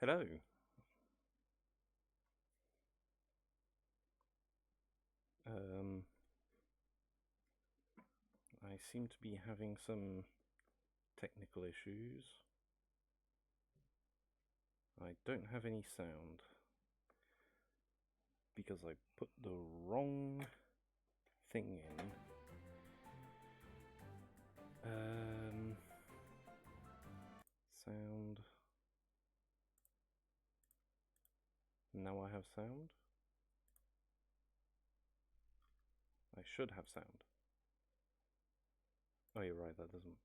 Hello. I seem to be having some technical issues. I don't have any sound because I put the wrong thing in. Sound. Now I have sound. I should have sound. Oh, you're right, that doesn't.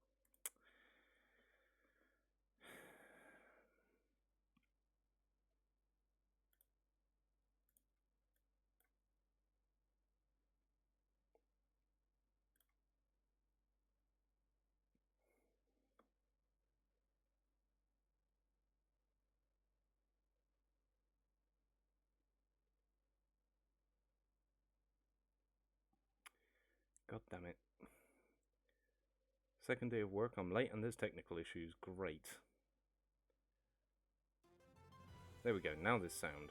God damn it. Second day of work, I'm late and there's technical issues. Great. There we go, now there's sound.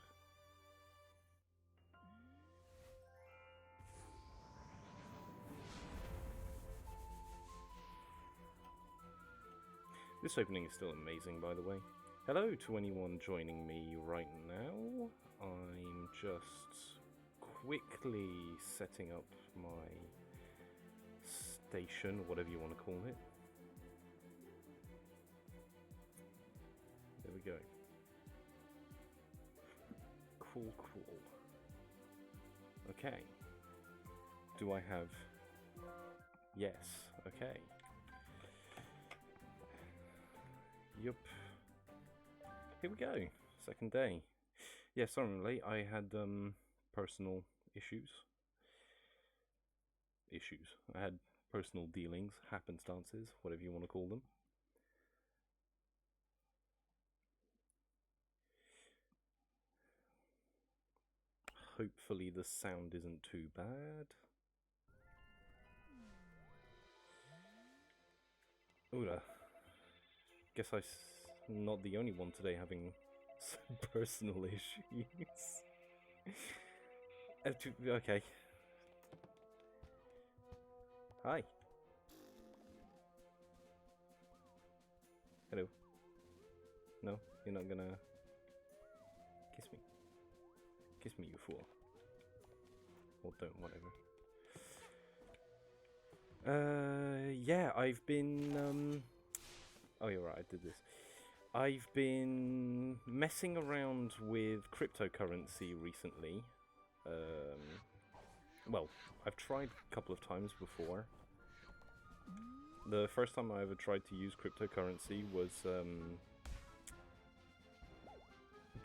This opening is still amazing, by the way. Hello to anyone joining me right now. I'm just quickly setting up my station, whatever you want to call it. There we go. Cool. Okay. Do I have... Yes, okay. Yup. Here we go. Second day. Yeah, sorry I'm late. I had personal issues. I had personal dealings, happenstances, whatever you want to call them. Hopefully the sound isn't too bad. Ooh, guess I'm not the only one today having some personal issues. Okay. Hi. Hello. No, you're not gonna kiss me. Kiss me, you fool. Or don't, whatever. Yeah, I've been, Oh, you're right, I did this. I've been messing around with cryptocurrency recently. Well, I've tried a couple of times before. The first time I ever tried to use cryptocurrency was,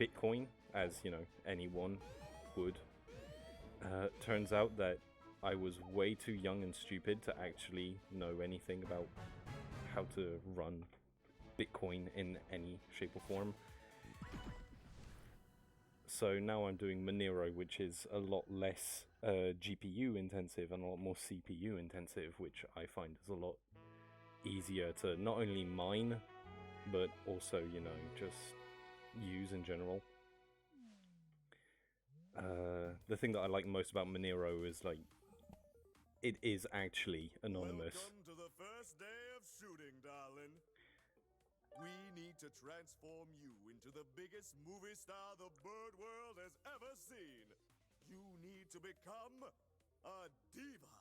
Bitcoin, as, you know, anyone would. Turns out that I was way too young and stupid to actually know anything about how to run Bitcoin in any shape or form. So now I'm doing Monero, which is a lot less GPU intensive and a lot more CPU intensive, which I find is a lot easier to not only mine, but also, you know, just use in general. The thing that I like most about Monero is, like, it is actually anonymous. Welcome to the first day of shooting, darling. We need to transform you into the biggest movie star the bird world has ever seen. You need to become a diva.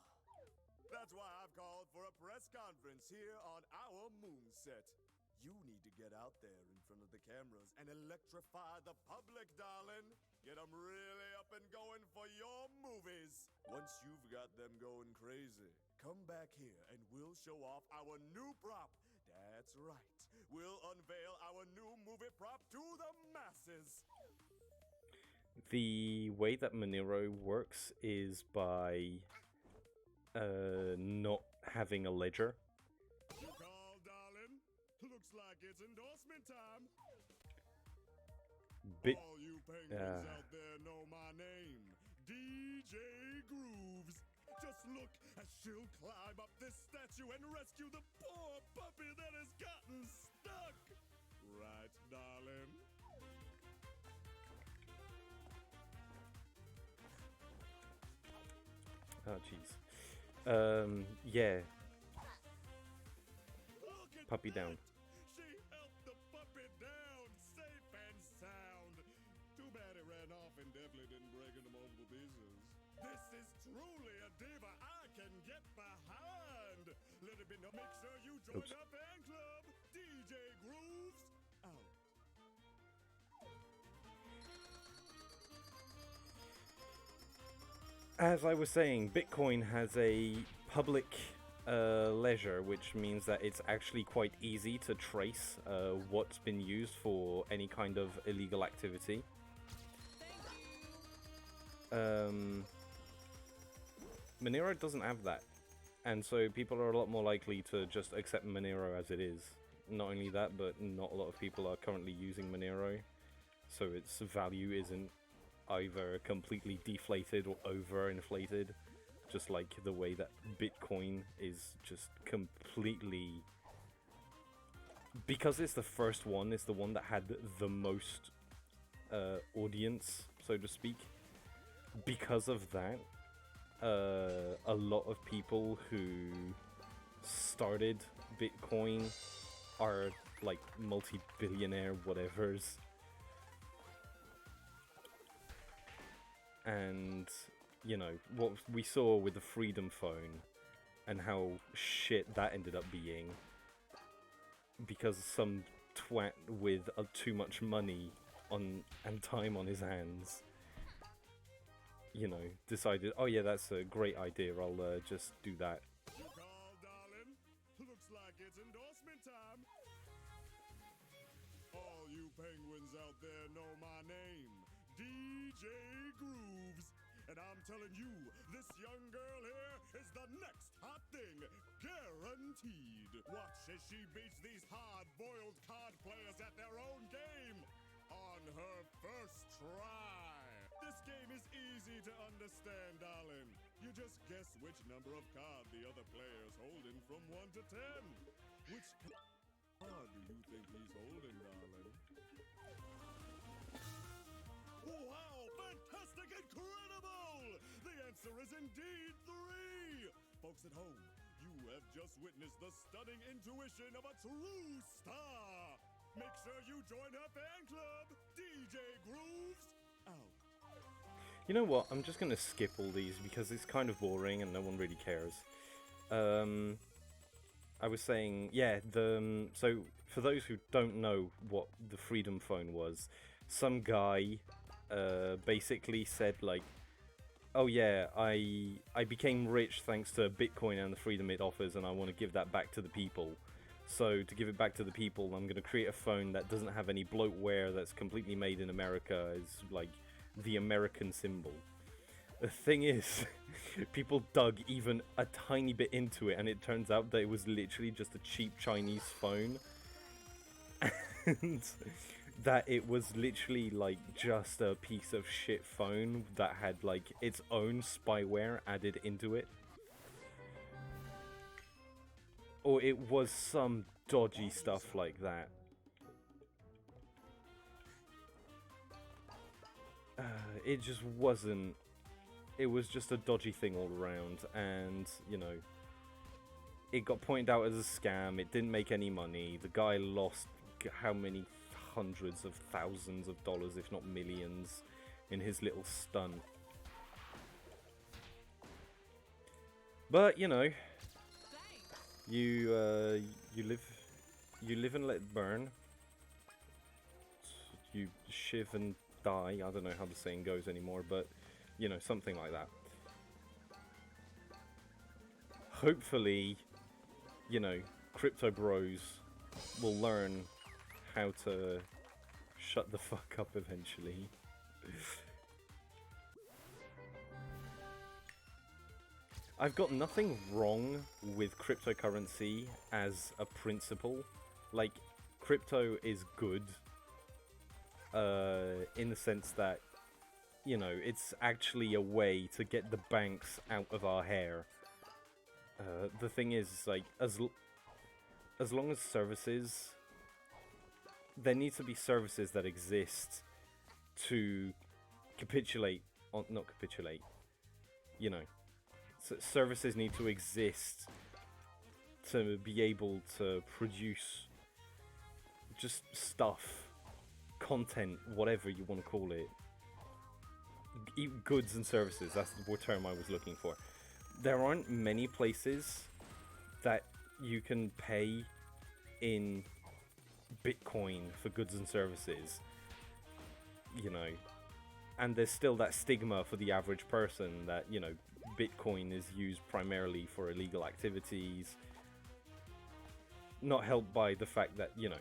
That's why I've called for a press conference here on our moon set. You need to get out there in front of the cameras and electrify the public, darling. Get them really up and going for your movies. Once you've got them going crazy, come back here and we'll show off our new prop. That's right. We'll unveil our new movie prop to the masses. The way that Monero works is by not having a ledger. You call, darling? Looks like it's endorsement time. All you penguins out there know my name, DJ Grooves. Just look as she'll climb up this statue and rescue the poor puppy that has gotten stuck. Right, darling? Oh, jeez. Yeah. Look at Puppy that! down. She helped the puppy down safe and sound. Too bad it ran off and definitely didn't break into multiple pieces. This is truly a diva I can get behind. Let it be known. Make sure you join Oops. her fan club. DJ Grooves out. As I was saying, Bitcoin has a public ledger, which means that it's actually quite easy to trace what's been used for any kind of illegal activity. Monero doesn't have that, and so people are a lot more likely to just accept Monero as it is. Not only that, but not a lot of people are currently using Monero, so its value isn't either completely deflated or overinflated, just like the way that Bitcoin is just completely... Because it's the first one, it's the one that had the most audience, so to speak. Because of that, a lot of people who started Bitcoin are like multi-billionaire whatevers. And, you know, what we saw with the Freedom Phone and how shit that ended up being because some twat with too much money on and time on his hands, you know, decided, oh yeah, that's a great idea, I'll just do that. You call, darling? Looks like it's endorsement time. All you penguins out there know my name, DJ Grooves. And I'm telling you, this young girl here is the next hot thing, guaranteed. Watch as she beats these hard-boiled card players at their own game on her first try. This game is easy to understand, darling. You just guess which number of cards the other player's holding from 1 to 10. Which card do you think he's holding, darling? Wow, fantastic, incredible! The answer is indeed 3! Folks at home, you have just witnessed the stunning intuition of a true star! Make sure you join her fan club, DJ Grooves out. You know what, I'm just gonna skip all these because it's kind of boring and no one really cares. I was saying, yeah, so for those who don't know what the Freedom Phone was, some guy basically said like, oh yeah, I became rich thanks to Bitcoin and the freedom it offers, and I want to give that back to the people. So to give it back to the people, I'm going to create a phone that doesn't have any bloatware, that's completely made in America, is like the American symbol. The thing is, people dug even a tiny bit into it, and it turns out that it was literally just a cheap Chinese phone. And that it was literally like just a piece of shit phone that had like its own spyware added into it. Or it was some dodgy stuff like that. It just wasn't. It was just a dodgy thing all around, and, you know, it got pointed out as a scam, it didn't make any money, the guy lost how many hundreds of thousands of dollars, if not millions, in his little stunt. But, you know, you live and let it burn. You shiv and die. I don't know how the saying goes anymore, but, you know, something like that. Hopefully, you know, crypto bros will learn how to shut the fuck up eventually. I've got nothing wrong with cryptocurrency as a principle. Like, crypto is good in the sense that, you know, it's actually a way to get the banks out of our hair. The thing is, like, as long as services... There needs to be services that exist to capitulate... not capitulate. You know. services need to exist to be able to produce just stuff, content, whatever you want to call it. Goods and services, that's the term I was looking for. There aren't many places that you can pay in Bitcoin for goods and services, you know, and there's still that stigma for the average person that, you know, Bitcoin is used primarily for illegal activities, not helped by the fact that, you know,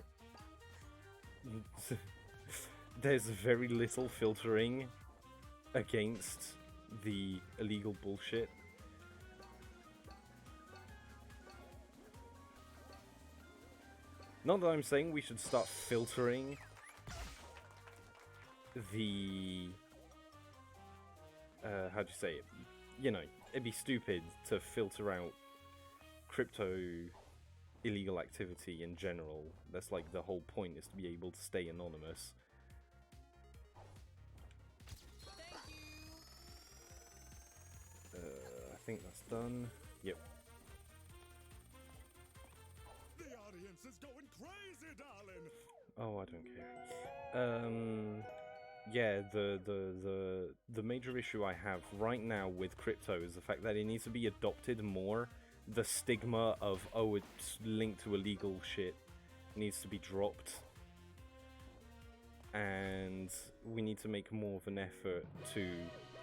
there's very little filtering against the illegal bullshit. Not that I'm saying we should start filtering the... how do you say it? You know, it'd be stupid to filter out crypto illegal activity in general. That's like the whole point, is to be able to stay anonymous. I think that's done. Yep. The audience is going crazy, darling. Oh, I don't care. Yeah, the major issue I have right now with crypto is the fact that it needs to be adopted more. The stigma of, oh, it's linked to illegal shit needs to be dropped. And we need to make more of an effort to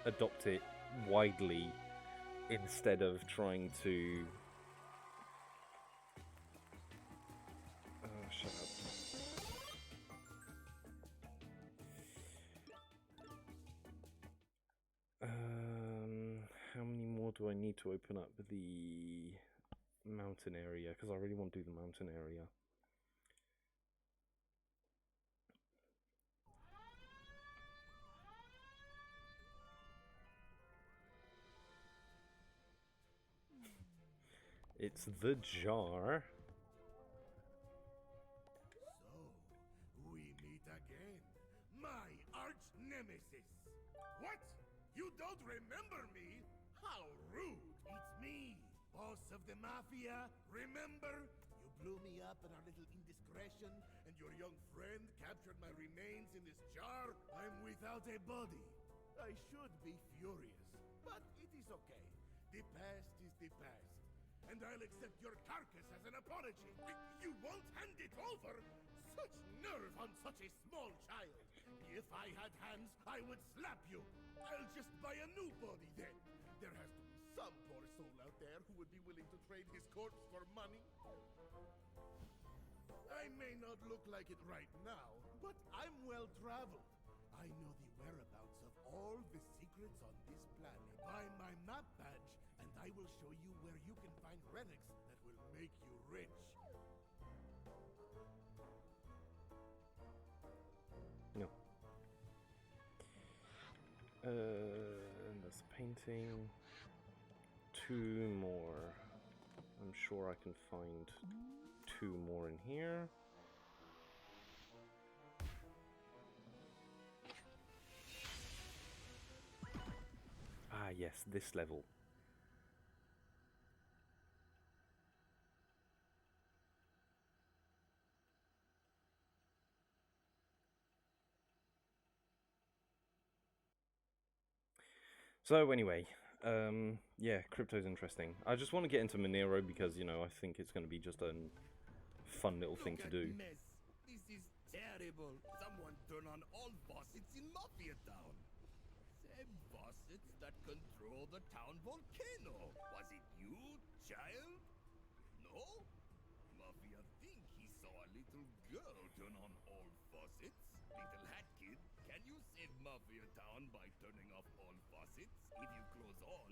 adopt it widely instead of trying to... shut up. How many more do I need to open up the mountain area? Because I really want to do the mountain area. It's the jar. So, we meet again. My arch nemesis. What? You don't remember me? How rude. It's me, boss of the mafia. Remember? You blew me up in our little indiscretion, and your young friend captured my remains in this jar. I'm without a body. I should be furious, but it is okay. The past is the past. And I'll accept your carcass as an apology. You won't hand it over? Such nerve on such a small child. If I had hands, I would slap you. I'll just buy a new body then. There has to be some poor soul out there who would be willing to trade his corpse for money. I may not look like it right now, but I'm well traveled. I know the whereabouts of all the secrets on this planet. Buy my map badge, and I will show you where you can find relics that will make you rich. No. And that's painting. 2 more. I'm sure I can find 2 more in here. Ah, yes, this level. So anyway, yeah, crypto's interesting. I just want to get into Monero because, you know, I think it's going to be just a fun little thing to do. Mess. This is terrible. Someone turn on all faucets in Mafia Town. Same faucets that control the town volcano. Was it you, child? No? Mafia think he saw a little girl turn on all faucets. Little hat kid, can you save Mafia Town by turning off all faucets? If you close all,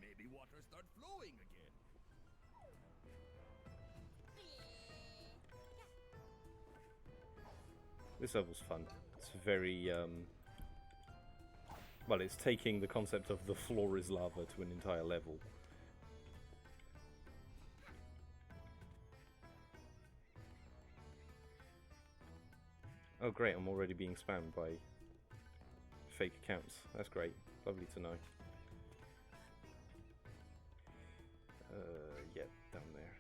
maybe water start flowing again. This level's fun. It's very, well, it's taking the concept of the floor is lava to an entire level. Oh great, I'm already being spammed by fake accounts. That's great. Lovely to know. Yeah, down there.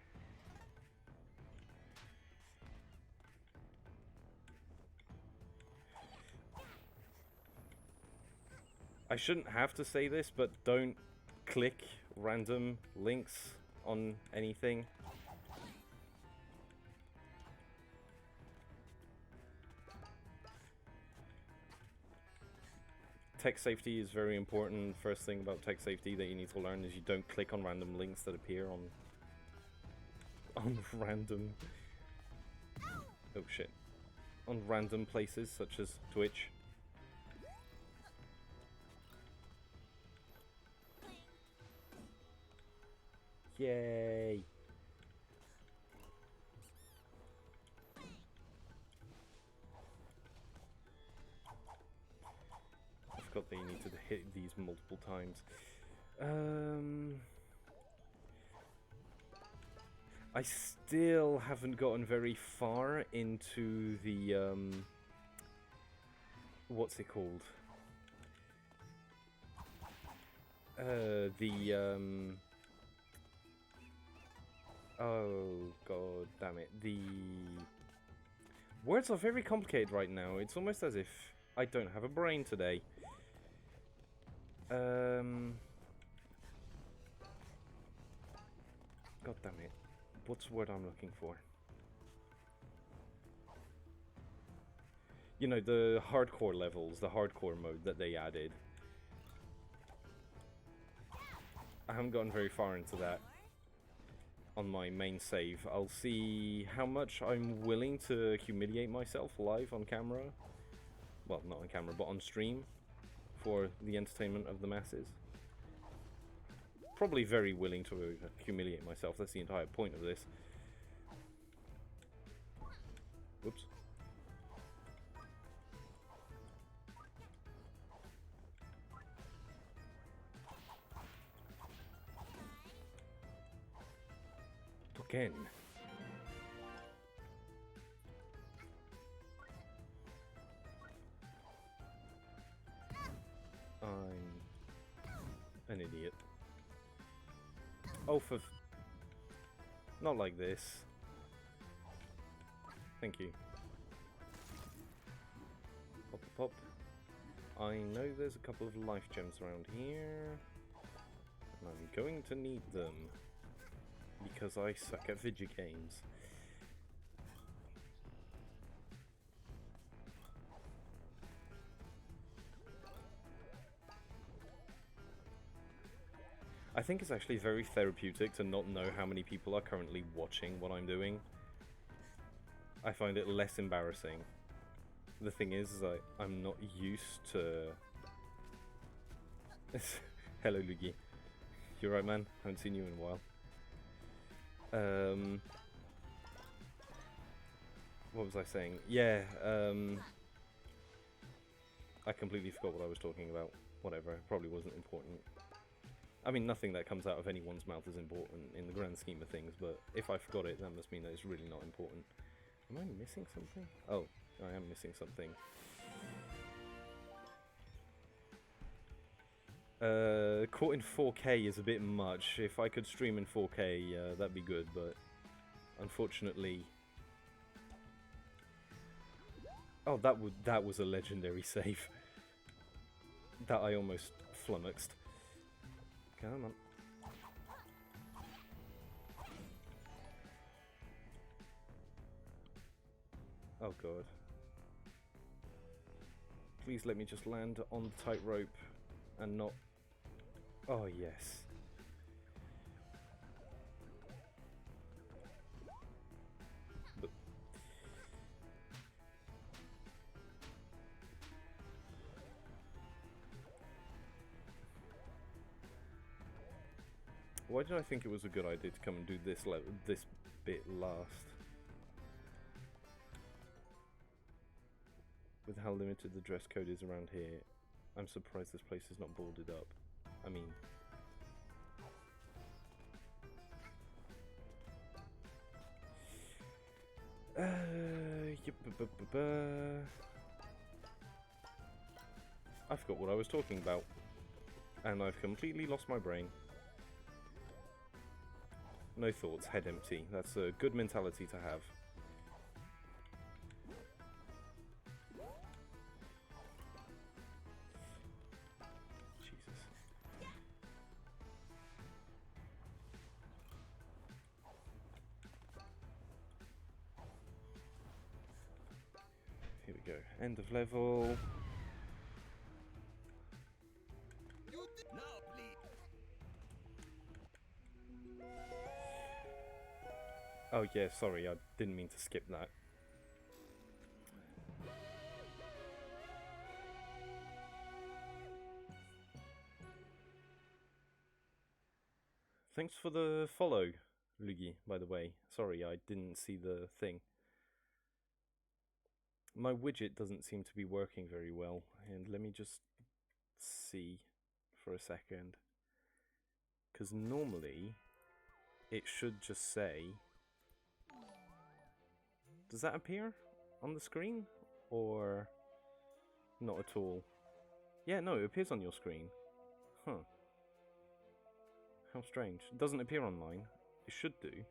I shouldn't have to say this, but don't click random links on anything. Tech safety is very important. First thing about tech safety that you need to learn is you don't click on random links that appear on random... Oh shit. On random places such as Twitch. Yay! I forgot that you need to hit these multiple times. I still haven't gotten very far into the, what's it called? Oh god damn it. The words are very complicated right now. It's almost as if I don't have a brain today. God damn it. What's the word I'm looking for? You know, the hardcore levels, the hardcore mode that they added. I haven't gotten very far into that on my main save. I'll see how much I'm willing to humiliate myself live on camera. Well, not on camera, but on stream for the entertainment of the masses. Probably very willing to humiliate myself. That's the entire point of this. Whoops. Again. I'm an idiot. Oh, not like this. Thank you. Pop, pop. I know there's a couple of life gems around here, and I'm going to need them because I suck at video games. I think it's actually very therapeutic to not know how many people are currently watching what I'm doing. I find it less embarrassing. The thing is I'm not used to... Hello, Luigi. You right, man? Haven't seen you in a while. What was I saying? Yeah, I completely forgot what I was talking about. Whatever, it probably wasn't important. I mean, nothing that comes out of anyone's mouth is important in the grand scheme of things, but if I forgot it, that must mean that it's really not important. Am I missing something? Oh, I am missing something. Caught in 4K is a bit much. If I could stream in 4K, that'd be good, but unfortunately... Oh, that was a legendary save. That I almost flummoxed. Come on. Oh god. Please let me just land on the tightrope and not... Oh yes. But... Why did I think it was a good idea to come and do this bit last? With how limited the dress code is around here, I'm surprised this place is not boarded up. I mean... I forgot what I was talking about. And I've completely lost my brain. No thoughts, head empty. That's a good mentality to have. Jesus. Here we go. End of level. Oh yeah, sorry, I didn't mean to skip that. Thanks for the follow, Luigi, by the way. Sorry, I didn't see the thing. My widget doesn't seem to be working very well, and let me just see for a second. Because normally, it should just say... Does that appear on the screen? Or not at all? Yeah, no, it appears on your screen. Huh. How strange. It doesn't appear on mine. It should do.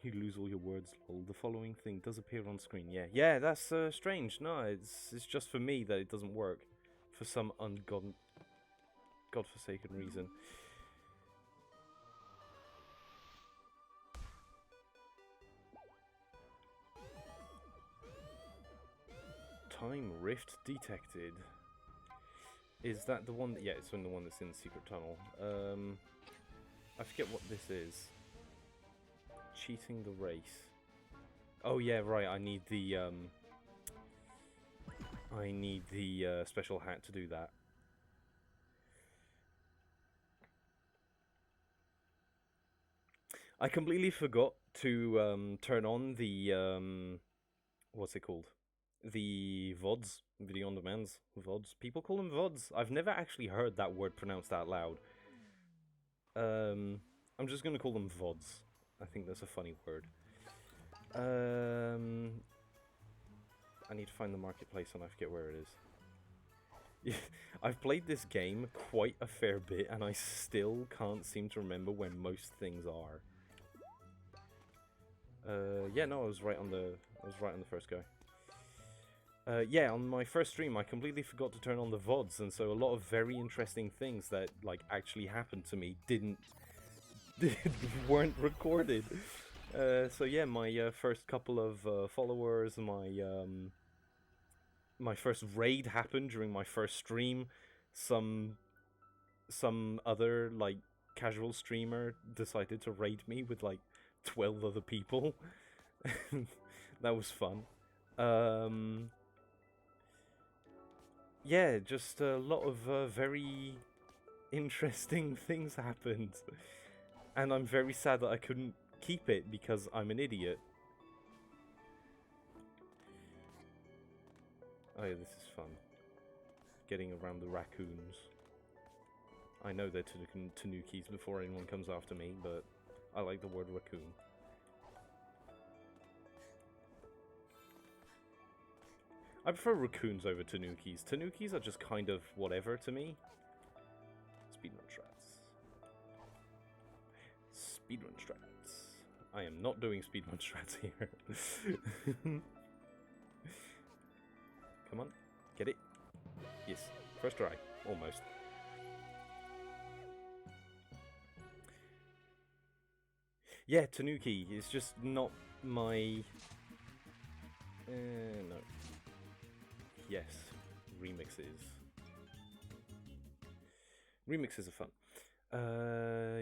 You lose all your words, lol. The following thing does appear on screen. Yeah, that's strange. No, it's just for me that it doesn't work. For some godforsaken reason. Time rift detected. Is that the one? Yeah, it's the one that's in the secret tunnel. I forget what this is. Cheating the race. Oh yeah, right. I need the special hat to do that. I completely forgot to turn on the what's it called? The VODs, video on demands, VODs. People call them VODs. I've never actually heard that word pronounced out loud. I'm just gonna call them VODs. I think that's a funny word. I need to find the marketplace and I forget where it is. I've played this game quite a fair bit and I still can't seem to remember where most things are. Yeah, no, I was right on the first go. Yeah, on my first stream, I completely forgot to turn on the VODs, and so a lot of very interesting things that like actually happened to me weren't recorded. So yeah, my first couple of followers, my first raid happened during my first stream. Some other like casual streamer decided to raid me with like 12 other people. That was fun. Yeah, just a lot of very interesting things happened. And I'm very sad that I couldn't keep it because I'm an idiot. Oh yeah, this is fun. Getting around the raccoons. I know they're tanukis before anyone comes after me, but I like the word raccoon. I prefer raccoons over tanukis. Tanukis are just kind of whatever to me. Speedrun strats. Speedrun strats. I am not doing speedrun strats here. Come on, get it. Yes, first try, almost. Yeah, Tanuki is just not my... no. Yes, remixes. Remixes are fun.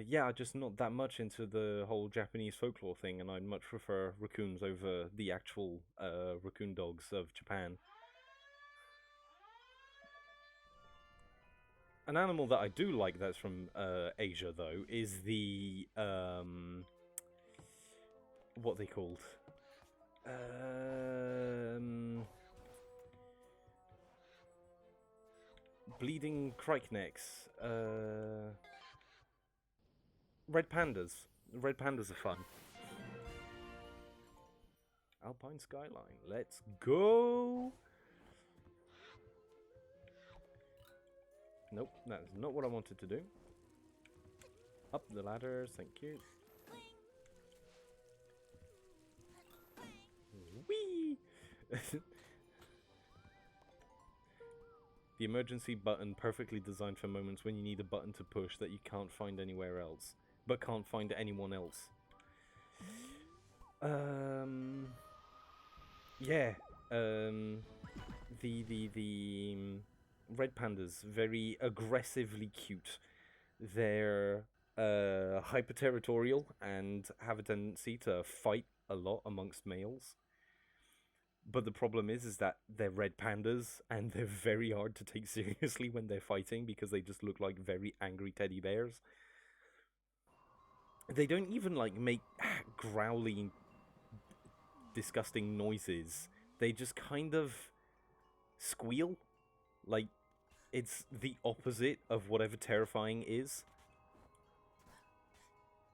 Yeah, I'm just not that much into the whole Japanese folklore thing, and I'd much prefer raccoons over the actual raccoon dogs of Japan. An animal that I do like that's from Asia, though, is the... what are they called? Bleeding criknecks. Red pandas. Red pandas are fun. Alpine Skyline. Let's go! Nope, that's not what I wanted to do. Up the ladders, thank you. Whee! The emergency button perfectly designed for moments when you need a button to push that you can't find anywhere else, but can't find anyone else. Yeah. The red pandas, very aggressively cute. They're hyper territorial and have a tendency to fight a lot amongst males. But the problem is that they're red pandas and they're very hard to take seriously when they're fighting because they just look like very angry teddy bears. They don't even like make growly, disgusting noises. They just kind of squeal. Like, it's the opposite of whatever terrifying is.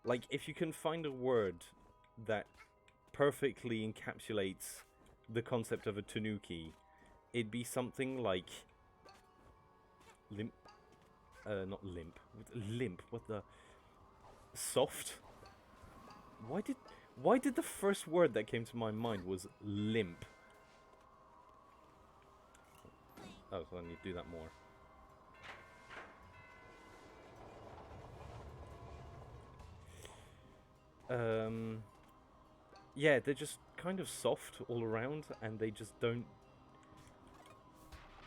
Like, if you can find a word that perfectly encapsulates the concept of a tanuki, it'd be something like limp. Not limp. Limp. What the? Soft. Why did the first word that came to my mind was limp? Oh, so I need to do that more. Yeah, they're just kind of soft all around, and they just don't...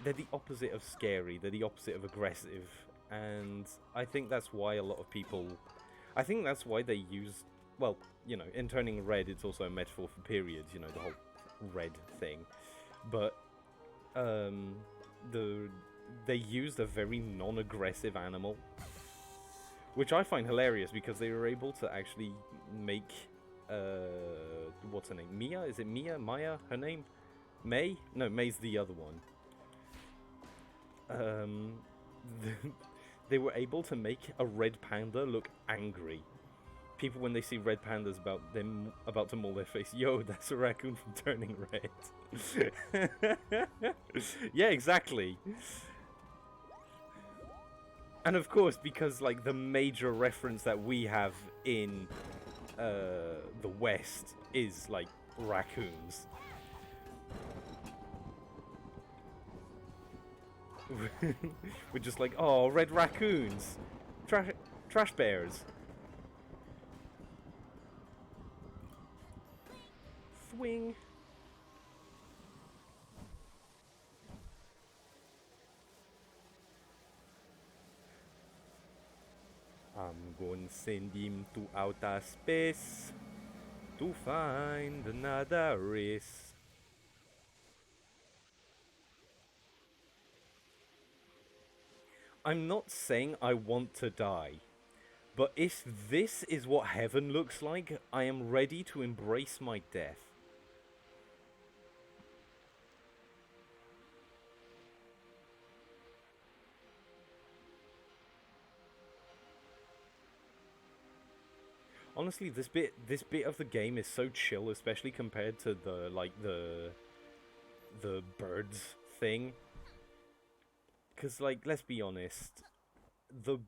They're the opposite of scary, they're the opposite of aggressive, and I think that's why a lot of people... I think that's why they use... Well, you know, in turning red, it's also a metaphor for periods, you know, the whole red thing. But, they used a very non-aggressive animal, which I find hilarious because they were able to actually make... what's her name? Mia? Is it Mia? Maya? Her name? May? No, May's the other one. They were able to make a red panda look angry. People, when they see red pandas about to maul their face, yo, that's a raccoon from Turning Red. Yeah, exactly. And of course, because like the major reference that we have in the West is like raccoons. We're just like, oh, red raccoons, trash bears. Swing. I'm going to send him to outer space to find another race. I'm not saying I want to die, but if this is what heaven looks like, I am ready to embrace my death. Honestly, this bit of the game is so chill, especially compared to the birds thing. Cause like, let's be honest, the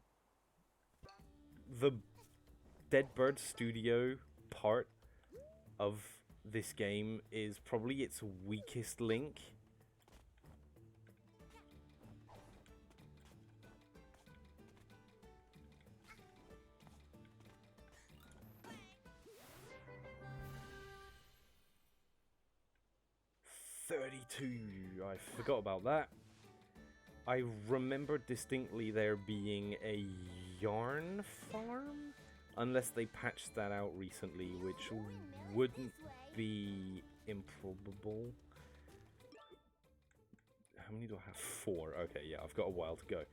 Dead Bird Studio part of this game is probably its weakest link. I forgot about that. I remember distinctly there being a yarn farm? Unless they patched that out recently, which wouldn't be improbable. How many do I have? 4. Okay, yeah, I've got a while to go.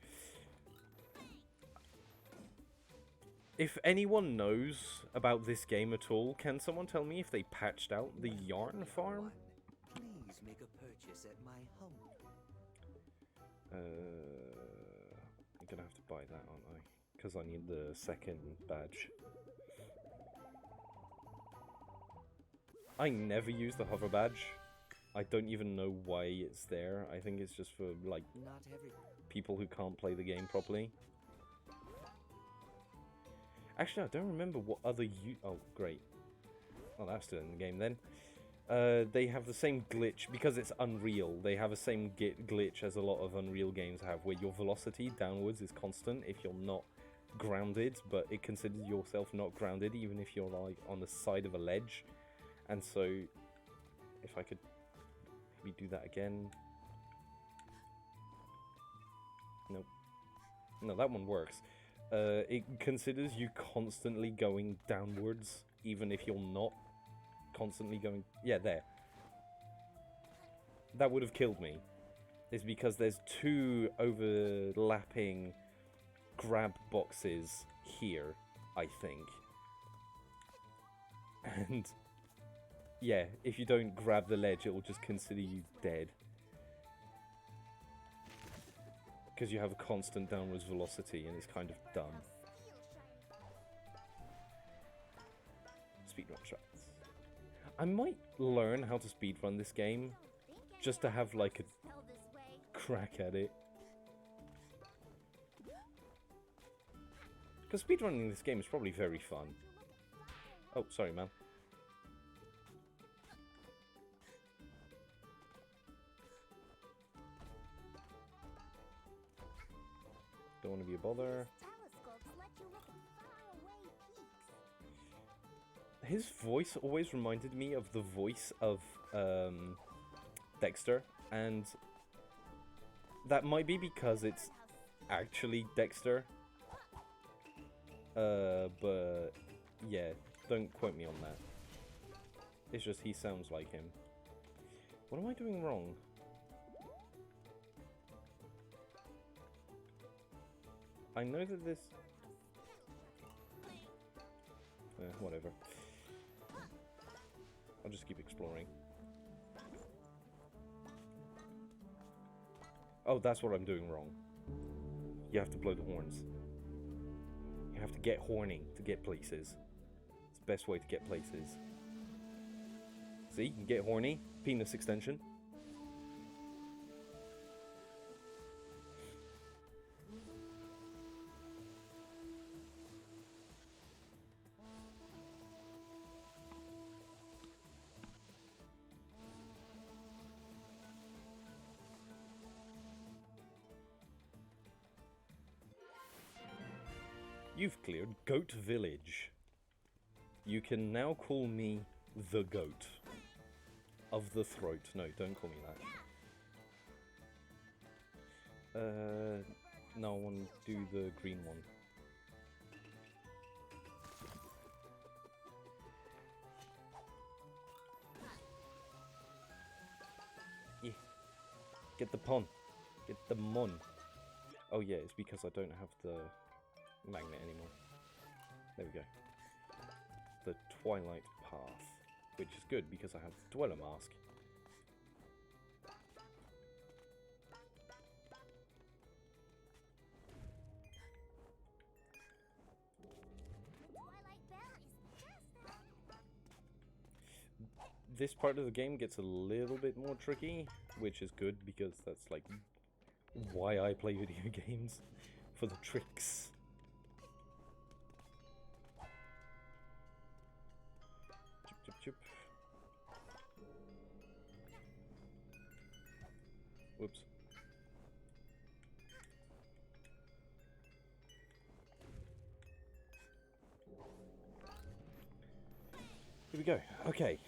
If anyone knows about this game at all, can someone tell me if they patched out the yarn farm? Please make a purchase at my home. I'm gonna have to buy that, aren't I? Because I need the second badge. I never use the hover badge. I don't even know why it's there. I think it's just for, like, Not every. people who can't play the game properly. Actually, I don't remember what other oh, great. Well, that's still in the game then. They have the same glitch, because it's Unreal, they have the same glitch as a lot of Unreal games have, where your velocity downwards is constant if you're not grounded, but it considers yourself not grounded even if you're, like, on the side of a ledge. And so, if I could maybe do that again. Nope. No, that one works. It considers you constantly going downwards, even if you're not constantly going... Yeah, there. That would have killed me. It's because there's 2 overlapping grab boxes here, I think. And... yeah, if you don't grab the ledge, it will just consider you dead. Because you have a constant downwards velocity, and it's kind of dumb. Speedrun shots. I might learn how to speedrun this game, just to have, like, a crack at it. Because speedrunning this game is probably very fun. Oh, sorry, man. Don't want to be a bother. His voice always reminded me of the voice of Dexter, and that might be because it's actually Dexter. But yeah, don't quote me on that. It's just he sounds like him. What am I doing wrong? I know that this... whatever. I'll just keep exploring. Oh, that's what I'm doing wrong. You have to blow the horns. You have to get horny to get places. It's the best way to get places. See, you can get horny. Penis extension. You've cleared Goat Village. You can now call me the Goat. Of the Throat. No, don't call me that. No, I want to do the green one. Yeah. Get the pun. Get the mon. Oh yeah, it's because I don't have the magnet anymore. There we go. The Twilight Path, which is good because I have the Dweller Mask. This part of the game gets a little bit more tricky, which is good because that's like why I play video games, for the tricks. Chip, chip, chip. Whoops. Here we go. Okay.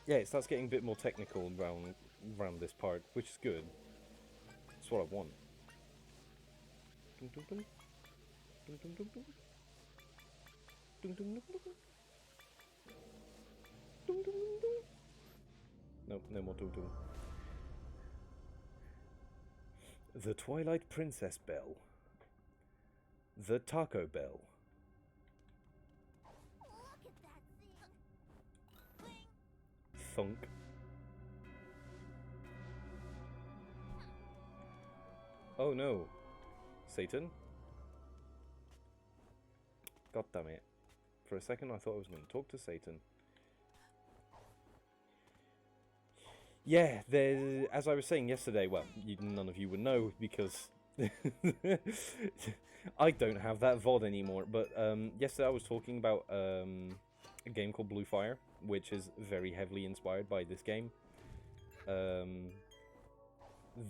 Yeah, it starts getting a bit more technical around this part, which is good. That's what I want. Dun, dun, dun. Dun, dun, dun, dun. Dun, dun, dun, dun. Dun, dun, dun, dun. Nope, no more dun, dun. The Twilight Princess Bell. The Taco Bell. Thunk. Oh no. Satan? God damn it. For a second I thought I was going to talk to Satan. Yeah, there. As I was saying yesterday, well, none of you would know because I don't have that VOD anymore. But yesterday I was talking about a game called Blue Fire, which is very heavily inspired by this game.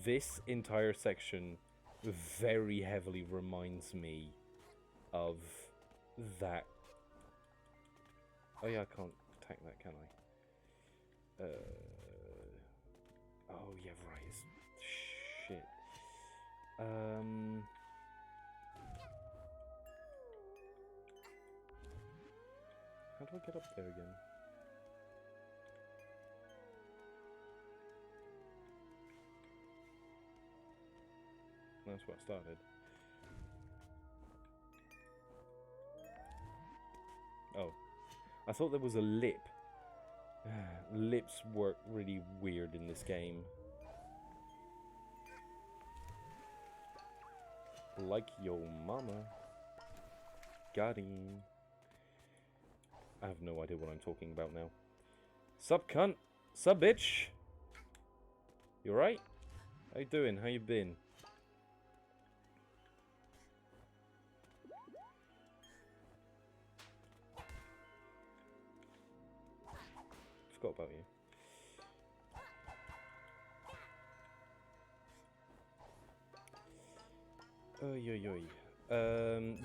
This entire section very heavily reminds me of that. Oh yeah, I can't attack that, can I? Oh yeah, right. Shit. How do I get up there again? That's where I started. Oh. I thought there was a lip. Lips work really weird in this game. Like yo mama. Got him. I have no idea what I'm talking about now. Sup cunt? Sup bitch? You alright? How you doing? How you been? Forgot about you.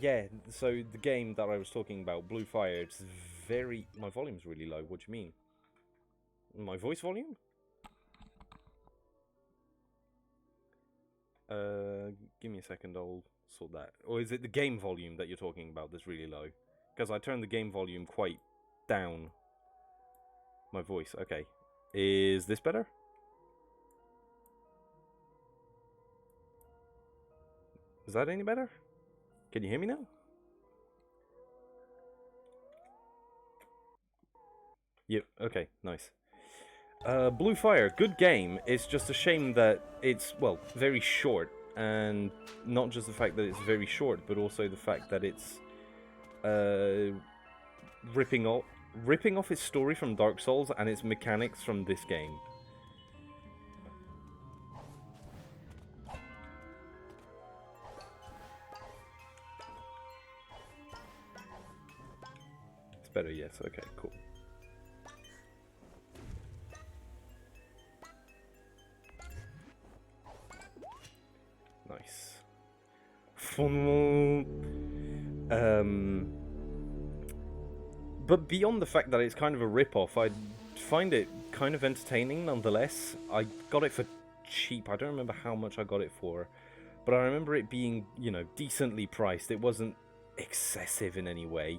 Yeah, so the game that I was talking about, Blue Fire, it's very... My volume's really low, what do you mean? My voice volume? Give me a second, I'll sort that. Or is it the game volume that you're talking about that's really low? Because I turned the game volume quite down. My voice, okay. Is this better? Is that any better? Can you hear me now? Yep, okay, nice. Blue Fire, good game. It's just a shame that it's, well, very short. And not just the fact that it's very short, but also the fact that it's ripping off its story from Dark Souls and its mechanics from this game. It's better, yes. Okay, cool. Nice. But beyond the fact that it's kind of a rip-off, I find it kind of entertaining nonetheless. I got it for cheap. I don't remember how much I got it for, but I remember it being, you know, decently priced. It wasn't excessive in any way.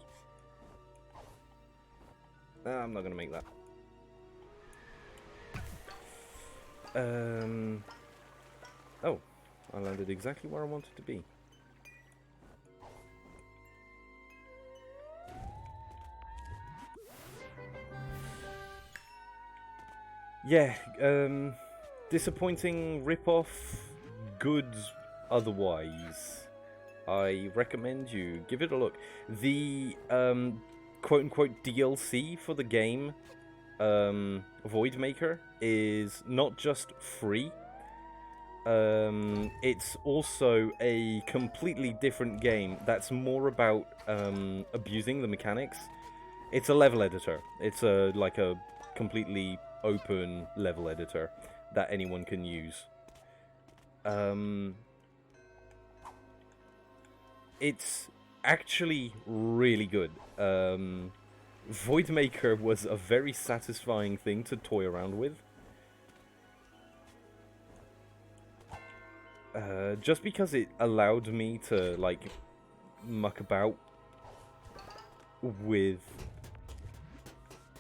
I'm not gonna make that. Oh, I landed exactly where I wanted to be. Yeah, disappointing rip-off, good otherwise. I recommend you give it a look. The quote-unquote DLC for the game, Voidmaker, is not just free. It's also a completely different game that's more about abusing the mechanics. It's a level editor. It's like a completely open level editor that anyone can use. It's actually really good. Voidmaker was a very satisfying thing to toy around with. Just because it allowed me to, like, muck about with...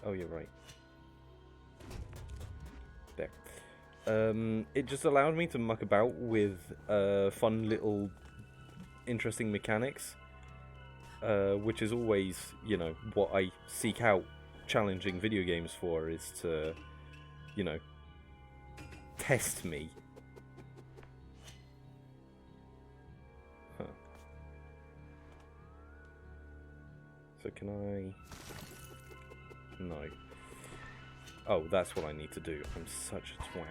Oh, you're right. There. It just allowed me to muck about with fun little interesting mechanics, which is always, you know, what I seek out challenging video games for, is to, you know, test me. Huh. So can I... No. Oh, that's what I need to do. I'm such a twat.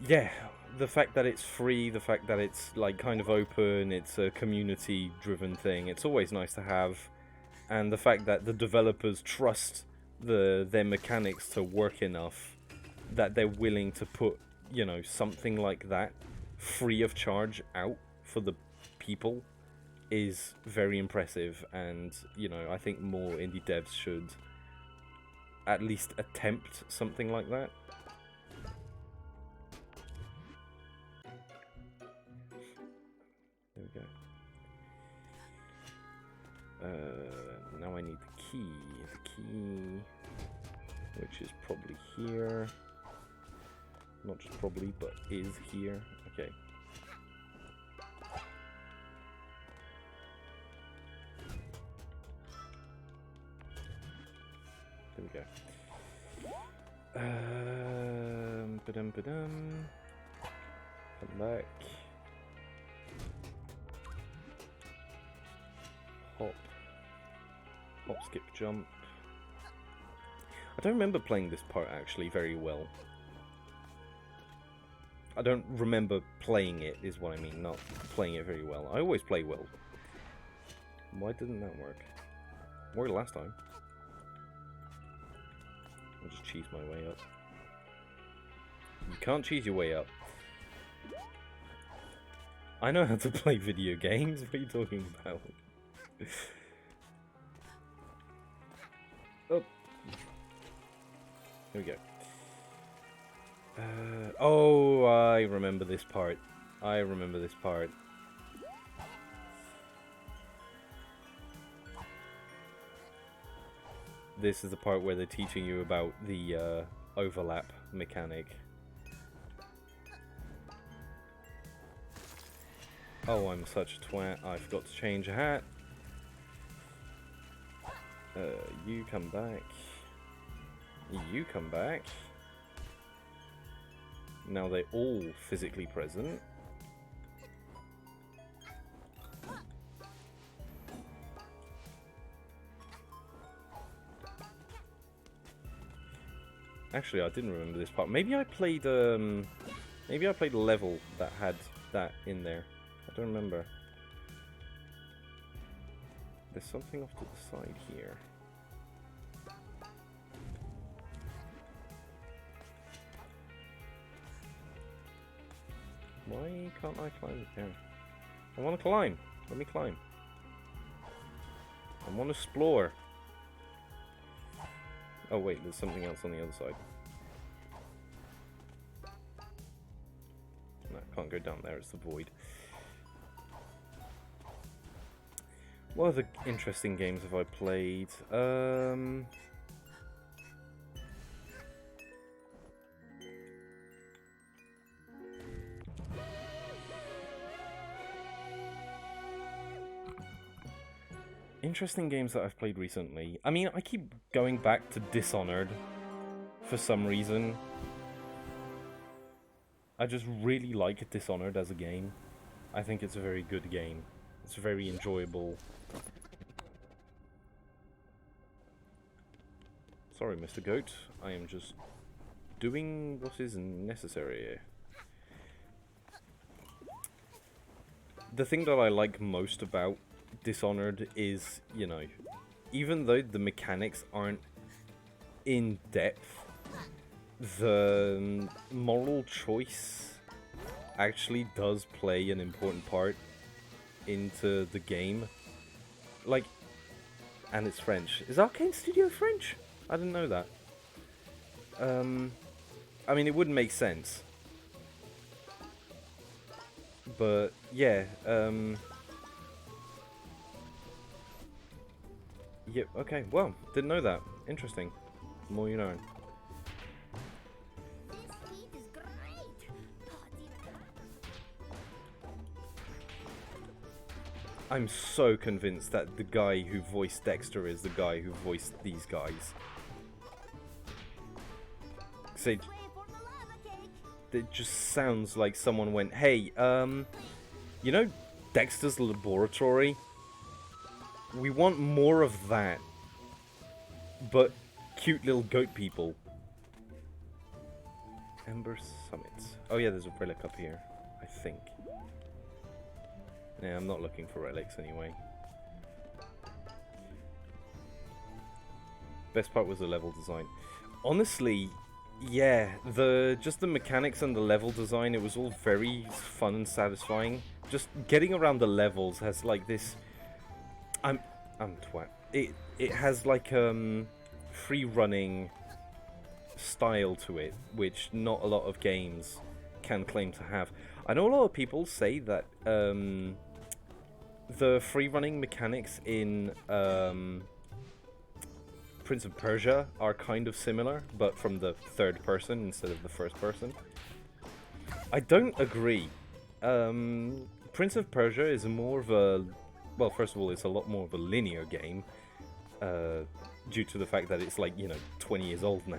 Yeah, the fact that it's free, the fact that it's like kind of open, it's a community-driven thing. It's always nice to have, and the fact that the developers trust their mechanics to work enough that they're willing to put, you know, something like that free of charge out for the people is very impressive. And you know, I think more indie devs should at least attempt something like that. There we go. Now I need the key. The key, which is probably here. Not just probably, but is here. Okay. There we go. Ba-dum. Come back. Hop, skip, jump. I don't remember playing this part actually very well. I don't remember playing it, is what I mean, not playing it very well. I always play well. Why didn't that work? Worked last time. I'll just cheese my way up. You can't cheese your way up. I know how to play video games, what are you talking about? Oh. Here we go. Oh, I remember this part. This is the part where they're teaching you about the overlap mechanic. Oh, I'm such a twat. I forgot to change a hat. You come back. You come back. Now they're all physically present. Actually, I didn't remember this part. Maybe I played a level that had that in there. I don't remember. There's something off to the side here. Why can't I climb there? I want to climb. Let me climb. I want to explore. Oh wait, there's something else on the other side. No, can't go down there, it's the void. What other interesting games have I played? Interesting games that I've played recently. I mean, I keep going back to Dishonored for some reason. I just really like Dishonored as a game. I think it's a very good game. It's very enjoyable. Sorry, Mr. Goat. I am just doing what is necessary. The thing that I like most about Dishonored is, you know, even though the mechanics aren't in depth, the moral choice actually does play an important part into the game. Like, and it's French. Is Arcane Studio French? I didn't know that. I mean, it wouldn't make sense. But, yeah, yeah, okay, well, didn't know that. Interesting. The more you know. This heat is great. Oh, I'm so convinced that the guy who voiced Dexter is the guy who voiced these guys. So it just sounds like someone went, hey, you know Dexter's Laboratory? We want more of that. But cute little goat people. Ember Summits. Oh yeah, there's a relic up here, I think. Yeah, I'm not looking for relics anyway. Best part was the level design. Honestly, yeah, just the mechanics and the level design, it was all very fun and satisfying. Just getting around the levels has like this... I'm twat. It has like free running style to it, which not a lot of games can claim to have. I know a lot of people say that the free running mechanics in Prince of Persia are kind of similar, but from the third person instead of the first person. I don't agree. Prince of Persia is more of a... Well, first of all, it's a lot more of a linear game, due to the fact that it's like, 20 years old now.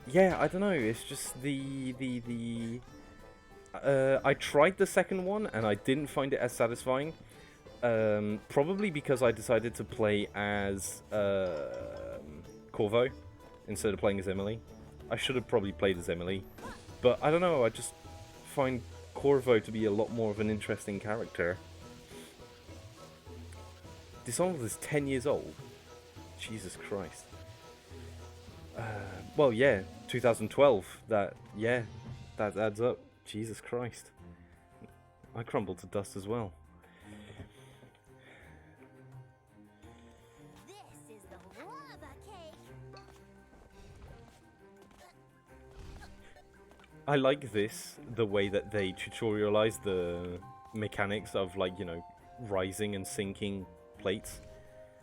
Yeah, I don't know, it's just I tried the second one, and I didn't find it as satisfying. Probably because I decided to play as Corvo instead of playing as Emily. I should have probably played as Emily, but I don't know, I just find Corvo to be a lot more of an interesting character. Dishonored is 10 years old. Jesus Christ. Well, yeah, 2012. That adds up. Jesus Christ. I crumbled to dust as well. This is the lava cake. I like the way that they tutorialize the mechanics of, like, rising and sinking plates.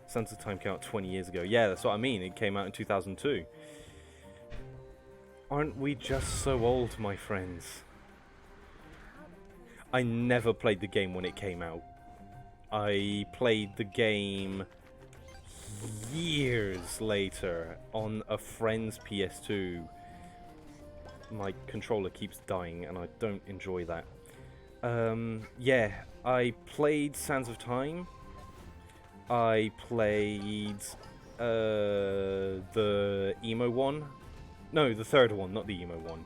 Sands of Time came out 20 years ago. Yeah, that's what I mean. It came out in 2002. Aren't we just so old, my friends? I never played the game when it came out. I played the game years later on a friend's PS2. My controller keeps dying and I don't enjoy that. Yeah, I played Sands of Time. I played the emo one. No, the third one, not the emo one.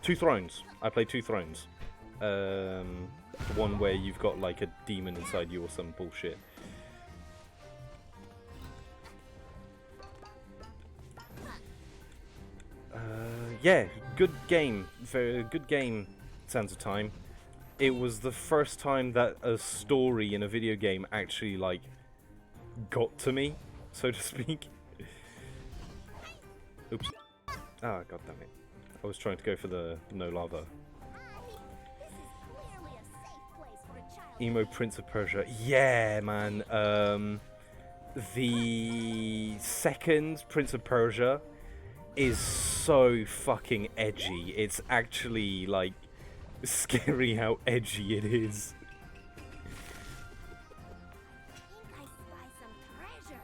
Two Thrones. I played Two Thrones. The one where you've got like a demon inside you or some bullshit. Yeah, good game. Very good game, Sands of Time. It was the first time that a story in a video game actually, like, got to me, so to speak. Oops. Ah, god damn it. I was trying to go for the no lava. This is clearly a safe place for a child. Emo Prince of Persia. Yeah, man. The second Prince of Persia is so fucking edgy. It's actually, like, scary how edgy it is. I spy some treasure.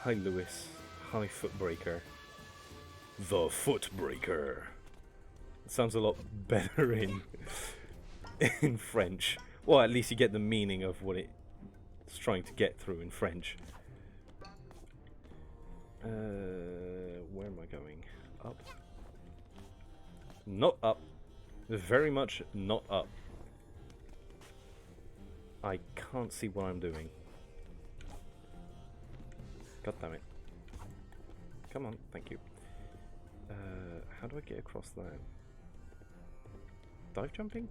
Hi, Lewis. Hi, Footbreaker. The Footbreaker. It sounds a lot better in French. Well, at least you get the meaning of what it's trying to get through in French. Where am I going? Up? Not up. Very much not up. I can't see what I'm doing. God damn it. Come on, thank you. How do I get across that? Dive jumping?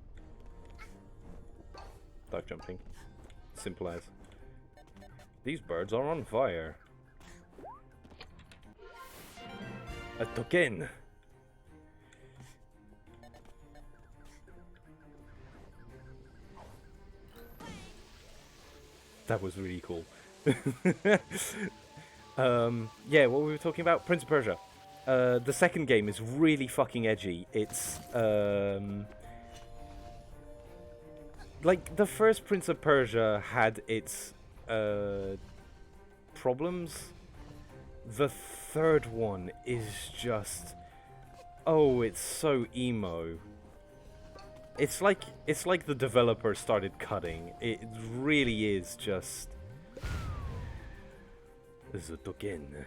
Dive jumping. Simple as. These birds are on fire. A token! That was really cool. Yeah, what were we talking about? Prince of Persia. The second game is really fucking edgy. It's like the first Prince of Persia had its problems. The third one is just, oh, it's so emo. It's like the developer started cutting. It really is just Zutoken.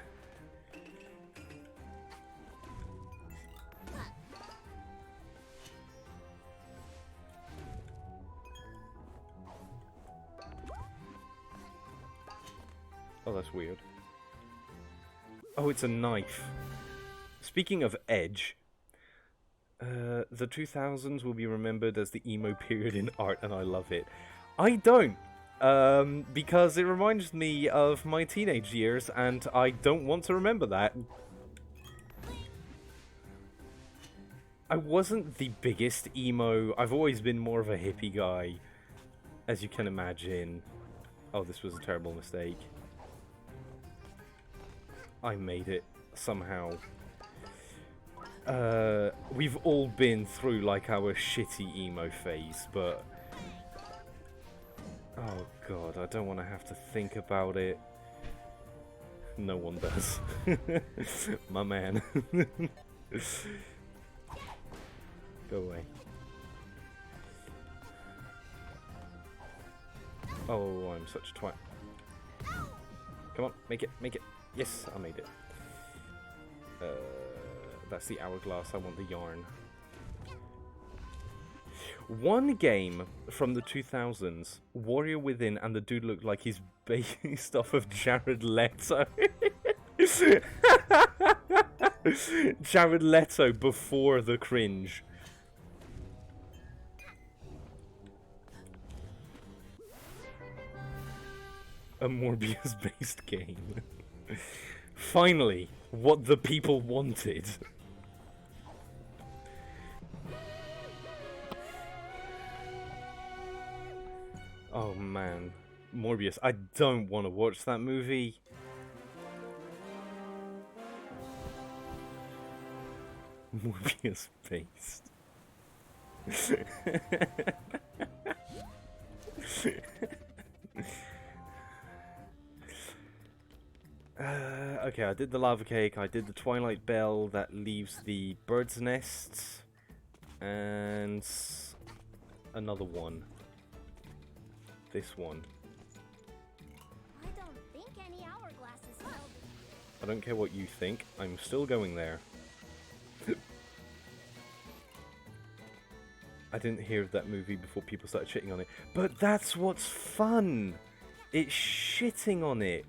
Oh, that's weird. Oh, it's a knife. Speaking of edge, the 2000s will be remembered as the emo period in art, and I love it. I don't, because it reminds me of my teenage years, and I don't want to remember that. I wasn't the biggest emo. I've always been more of a hippie guy, as you can imagine. Oh, this was a terrible mistake. I made it somehow. We've all been through like our shitty emo phase, but oh god, I don't want to have to think about it. No one does. My man. Go away. Oh, I'm such a twat. Come on, make it, make it. Yes, I made it. That's the hourglass. I want the yarn. One game from the 2000s, Warrior Within, and the dude looked like he's based off of Jared Leto. Jared Leto before the cringe. A Morbius-based game. Finally, what the people wanted. Oh man, Morbius. I don't want to watch that movie. Morbius-based. Okay, I did the lava cake, I did the twilight bell that leaves the bird's nests, and another one. This one. I don't think any hourglasses held. I don't care what you think, I'm still going there. I didn't hear of that movie before people started shitting on it, but that's what's fun! It's shitting on it.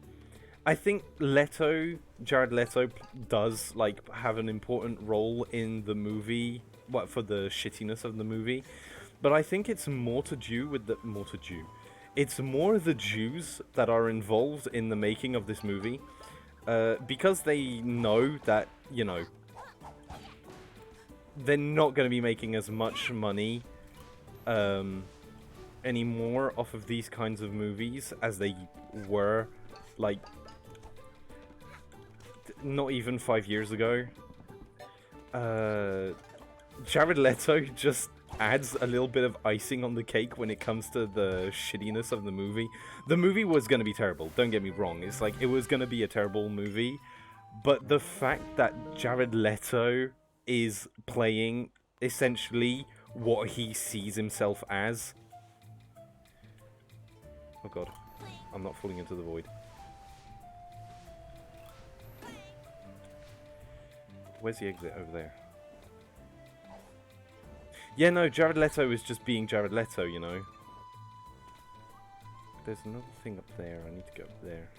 I think Jared Leto does like have an important role in the movie, for the shittiness of the movie, but I think it's more to do with the It's more the Jews that are involved in the making of this movie, because they know that, you know, they're not going to be making as much money anymore off of these kinds of movies as they were, like, not even 5 years ago. Jared Leto just adds a little bit of icing on the cake when it comes to the shittiness of the movie. The movie was going to be terrible, don't get me wrong. It's like, it was going to be a terrible movie, but the fact that Jared Leto is playing essentially what he sees himself as. Oh god, I'm not falling into the void. Where's the exit? Over there. Yeah, no, Jared Leto is just being Jared Leto, you know. There's another thing up there. I need to go up there.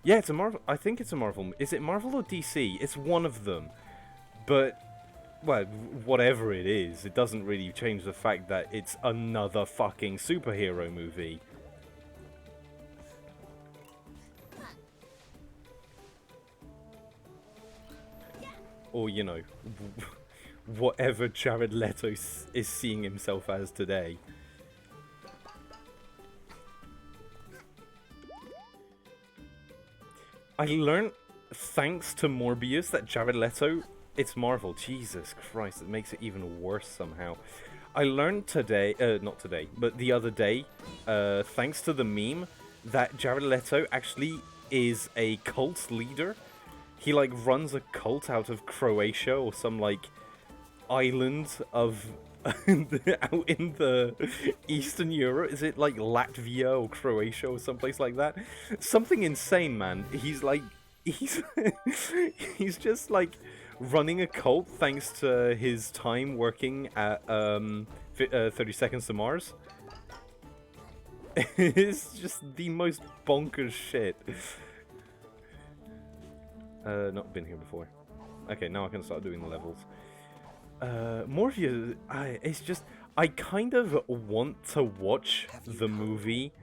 Yeah, it's a Marvel. I think it's a Marvel. Is it Marvel or DC? It's one of them. But, well, whatever it is, it doesn't really change the fact that it's another fucking superhero movie. Or, you know, whatever Jared Leto is seeing himself as today. I learned thanks to Morbius that Jared Leto, it's Marvel. Jesus Christ, it makes it even worse somehow. I learned today, not today, but the other day, thanks to the meme, that Jared Leto actually is a cult leader. He like runs a cult out of Croatia or some like island of out in the Eastern Europe. Is it like Latvia or Croatia or someplace like that? Something insane, man. He's like he's he's just like running a cult thanks to his time working at 30 Seconds to Mars. It's just the most bonkers shit. Not been here before. Okay, now I can start doing the levels. Morpheus, it's just, I kind of want to watch the movie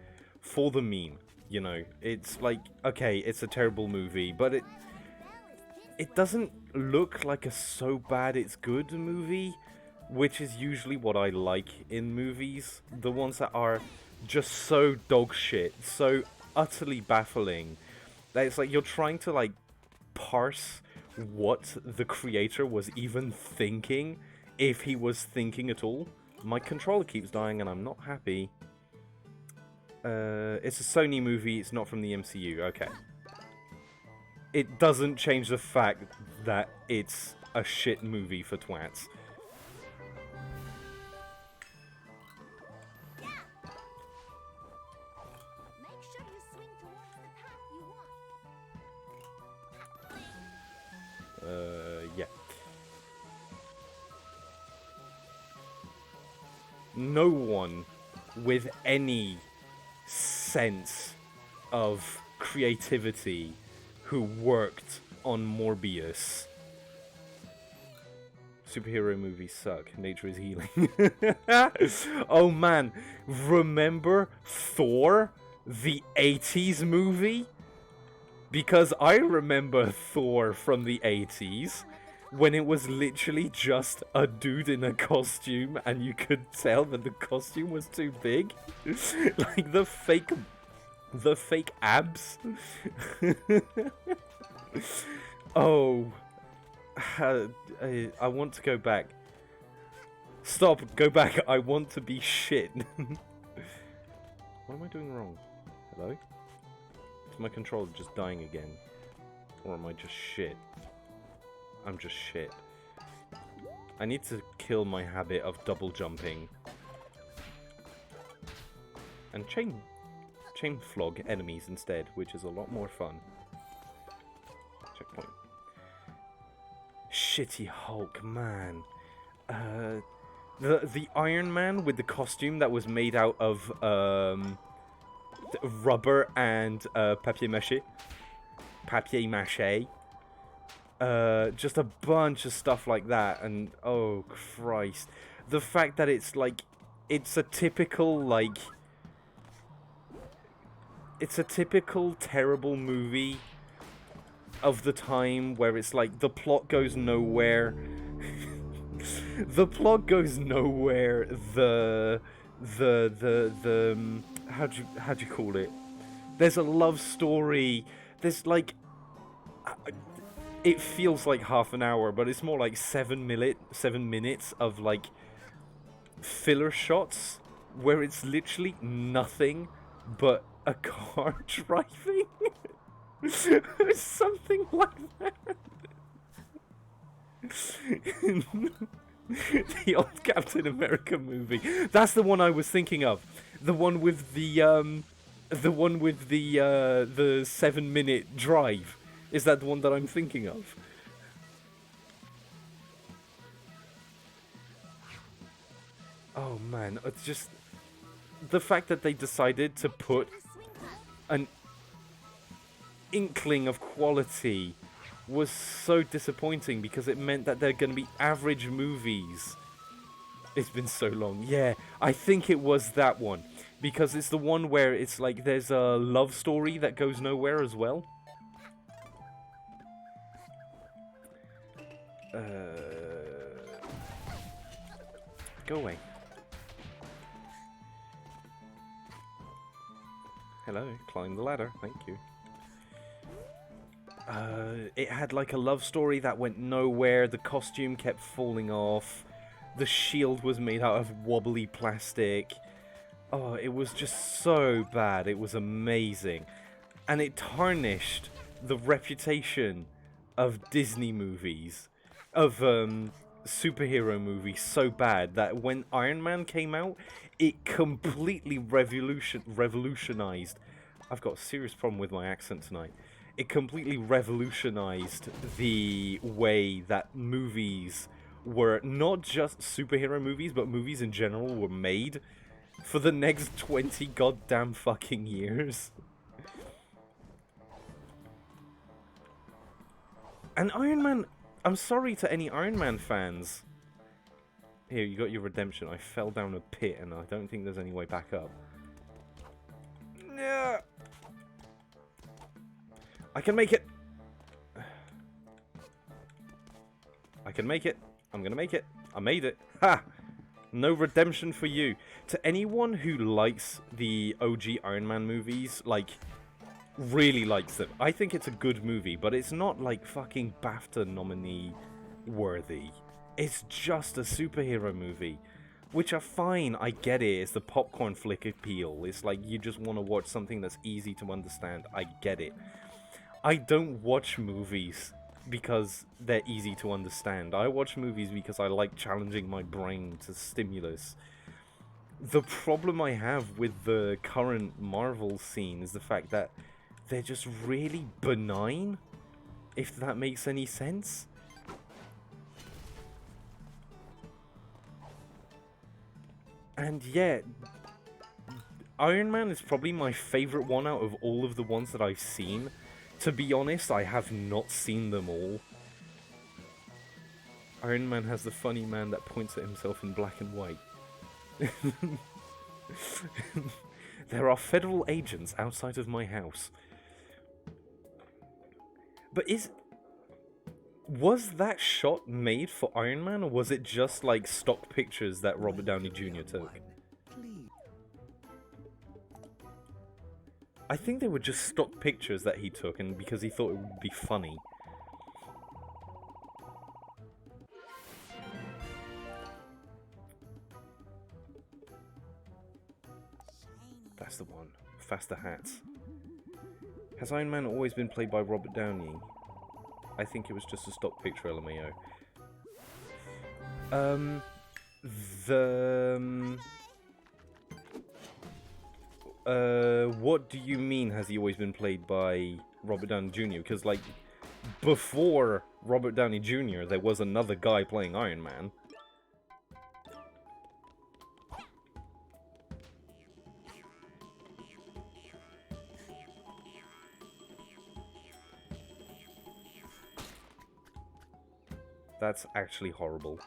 for the meme, you know? It's like, okay, it's a terrible movie, but it doesn't look like a so bad it's good movie, which is usually what I like in movies. The ones that are just so dog shit, so utterly baffling, that it's like you're trying to like parse what the creator was even thinking, if he was thinking at all. My controller keeps dying and I'm not happy. It's a Sony movie, it's not from the MCU, okay. It doesn't change the fact that it's a shit movie for twats. Make sure you swing towards the path you want. Yeah. No one with any sense of creativity who worked on Morbius. Superhero movies suck. Nature is healing. Oh man, remember Thor, the 80s movie? Because I remember Thor from the 80s, when it was literally just a dude in a costume and you could tell that the costume was too big. Like the fake abs. Oh, I want to go back. Stop, go back. I want to be shit. What am I doing wrong? Hello? Is my controller just dying again? Or am I just shit? I'm just shit. I need to kill my habit of double jumping. And chain flog enemies instead, which is a lot more fun. Checkpoint. Shitty Hulk, man. The Iron Man with the costume that was made out of rubber and papier mâché. Papier mâché. Just a bunch of stuff like that, and oh Christ, the fact that it's like, it's a typical terrible movie of the time, where it's like the plot goes nowhere. The plot goes nowhere. How do you call it? There's a love story. There's like, it feels like half an hour, but it's more like 7 minutes of like filler shots where it's literally nothing but a car driving. Something like that. The old Captain America movie. That's the one I was thinking of. The one with the 7-minute drive. Is that the one that I'm thinking of? Oh man, it's just the fact that they decided to put an inkling of quality was so disappointing, because it meant that they're going to be average movies. It's been so long. Yeah, I think it was that one, because it's the one where it's like there's a love story that goes nowhere as well. Go away. Hello, climb the ladder, thank you. It had like a love story that went nowhere. The costume kept falling off. The shield was made out of wobbly plastic. Oh, it was just so bad. It was amazing. And it tarnished the reputation of Disney movies, of superhero movies so bad that when Iron Man came out, it completely revolutionized. I've got a serious problem with my accent tonight. It completely revolutionized the way that movies were, not just superhero movies, but movies in general were made for the next 20 goddamn fucking years. And Iron Man, I'm sorry to any Iron Man fans. Here, you got your redemption. I fell down a pit and I don't think there's any way back up. Yeah. I can make it. I can make it. I'm gonna make it. I made it. Ha! No redemption for you. To anyone who likes the OG Iron Man movies, like, really likes them, I think it's a good movie, but it's not, like, fucking BAFTA nominee worthy. It's just a superhero movie. Which are fine, I get it. It's the popcorn flick appeal. It's like you just want to watch something that's easy to understand. I get it. I don't watch movies because they're easy to understand. I watch movies because I like challenging my brain to stimulus. The problem I have with the current Marvel scene is the fact that they're just really benign, if that makes any sense. And yeah, Iron Man is probably my favorite one out of all of the ones that I've seen. To be honest, I have not seen them all. Iron Man has the funny man that points at himself in black and white. There are federal agents outside of my house. But was that shot made for Iron Man, or was it just like stock pictures that Robert Downey Jr. took? I think they were just stock pictures that he took, and because he thought it would be funny. That's the one. Faster hats. Has Iron Man always been played by Robert Downey? I think it was just a stock picture, LMAO. What do you mean, has he always been played by Robert Downey Jr.? Because, like, before Robert Downey Jr., there was another guy playing Iron Man. That's actually horrible.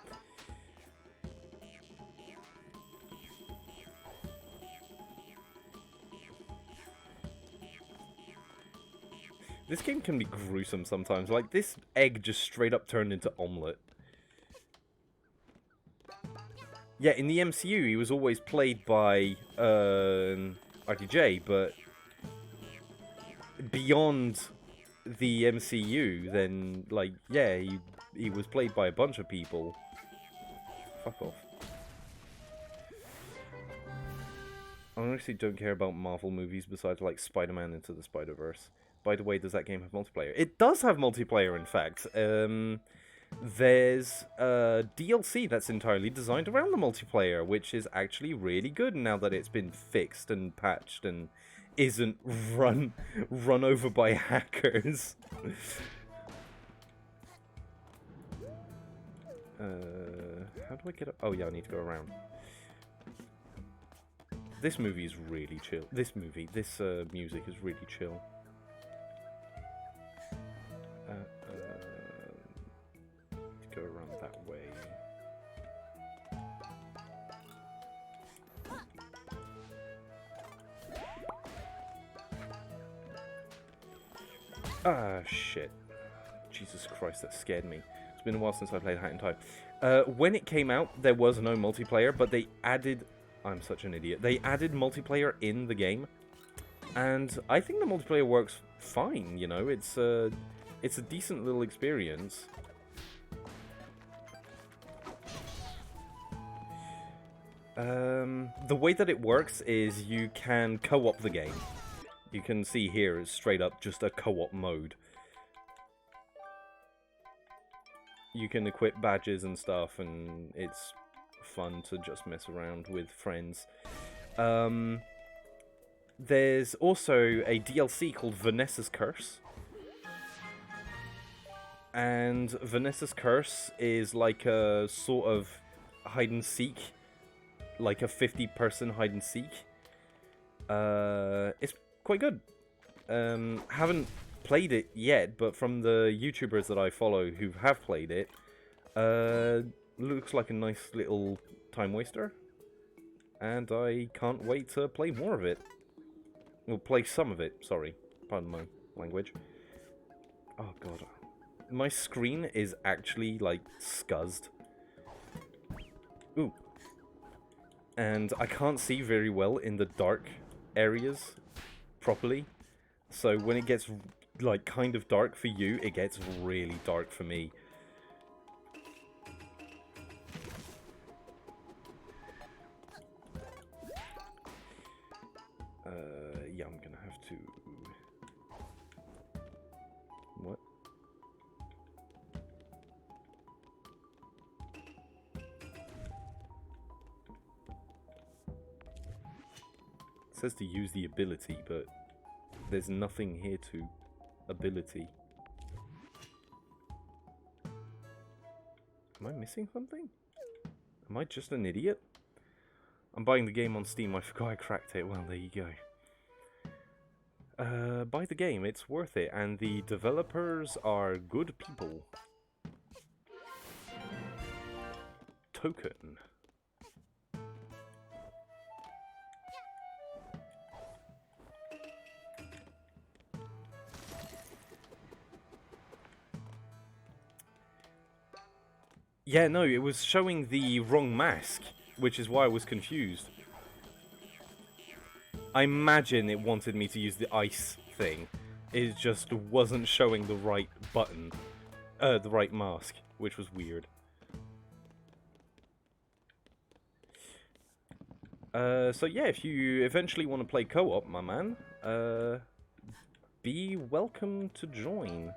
This game can be gruesome sometimes. Like, this egg just straight up turned into omelette. Yeah, in the MCU, he was always played by RDJ, but beyond the MCU, then, like, yeah, he was played by a bunch of people. Fuck off. I honestly don't care about Marvel movies besides, like, Spider-Man Into the Spider-Verse. By the way, does that game have multiplayer? It does have multiplayer, in fact. There's a DLC that's entirely designed around the multiplayer, which is actually really good now that it's been fixed and patched and isn't run over by hackers. How do I get up? Oh yeah, I need to go around. This movie is really chill. This music is really chill. Go around that way. Ah, shit. Jesus Christ, that scared me. It's been a while since I played Hat in Time. When it came out, there was no multiplayer, but they added... I'm such an idiot. They added multiplayer in the game, and I think the multiplayer works fine, you know? It's it's a decent little experience. The way that it works is you can co-op the game. You can see here it's straight up just a co-op mode. You can equip badges and stuff, and it's fun to just mess around with friends. There's also a DLC called Vanessa's Curse. And Vanessa's Curse is like a sort of hide and seek. Like a 50-person hide and seek. It's quite good. Haven't played it yet, but from the YouTubers that I follow who have played it, looks like a nice little time waster. And I can't wait to play more of it. Well, play some of it, sorry. Pardon my language. Oh god. My screen is actually, like, scuzzed. Ooh. And I can't see very well in the dark areas properly. So when it gets, like, kind of dark for you, it gets really dark for me. Yeah, I'm gonna have to... What? It says to use the ability, but there's nothing here to ability. Am I missing something? Am I just an idiot? I'm buying the game on Steam. I forgot I cracked it. Well, there you go. Buy the game. It's worth it. And the developers are good people. Token. Yeah, no, it was showing the wrong mask, which is why I was confused. I imagine it wanted me to use the ice thing. It just wasn't showing the right button. The right mask, which was weird. So yeah, if you eventually want to play co-op, my man, be welcome to join.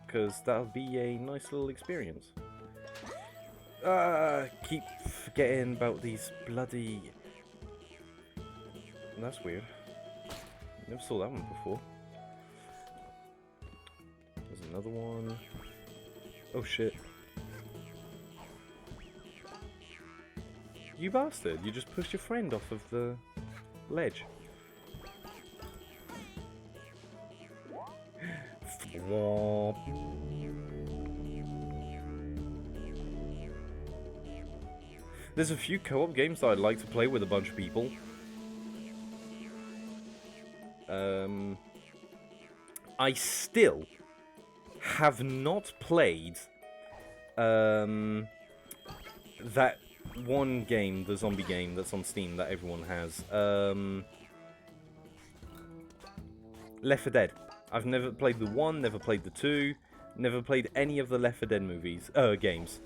Because that'll be a nice little experience. Keep forgetting about these bloody... That's weird. Never saw that one before. There's another one. Oh shit. You bastard, you just pushed your friend off of the ledge. There's a few co-op games that I'd like to play with a bunch of people. I still have not played that one game, the zombie game that's on Steam that everyone has. Left 4 Dead. I've never played the 1, never played the 2, never played any of the Left 4 Dead movies, games.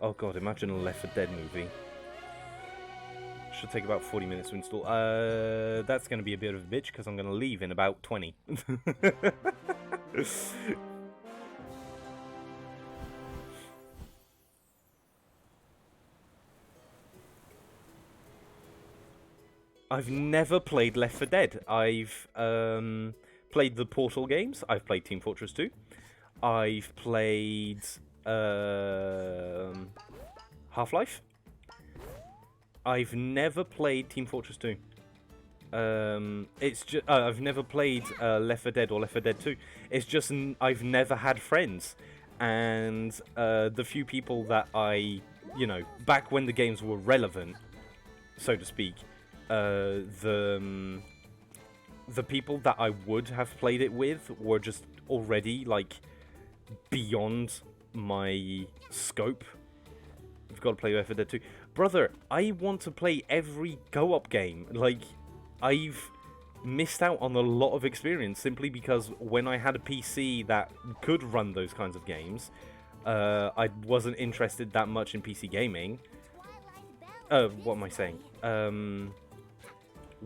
Oh god, imagine a Left 4 Dead movie. Should take about 40 minutes to install. That's going to be a bit of a bitch because I'm going to leave in about 20. I've never played Left 4 Dead. I've played the Portal games. I've played Team Fortress 2. I've played Half-Life. I've never played Team Fortress 2. It's just I've never played Left 4 Dead or Left 4 Dead 2. It's just I've never had friends, and the few people that I, you know, back when the games were relevant, so to speak, the people that I would have played it with were just already like beyond my scope. I've got to play Left 4 Dead 2. Brother, I want to play every co-op game. Like, I've missed out on a lot of experience simply because when I had a PC that could run those kinds of games, I wasn't interested that much in PC gaming. What am I saying?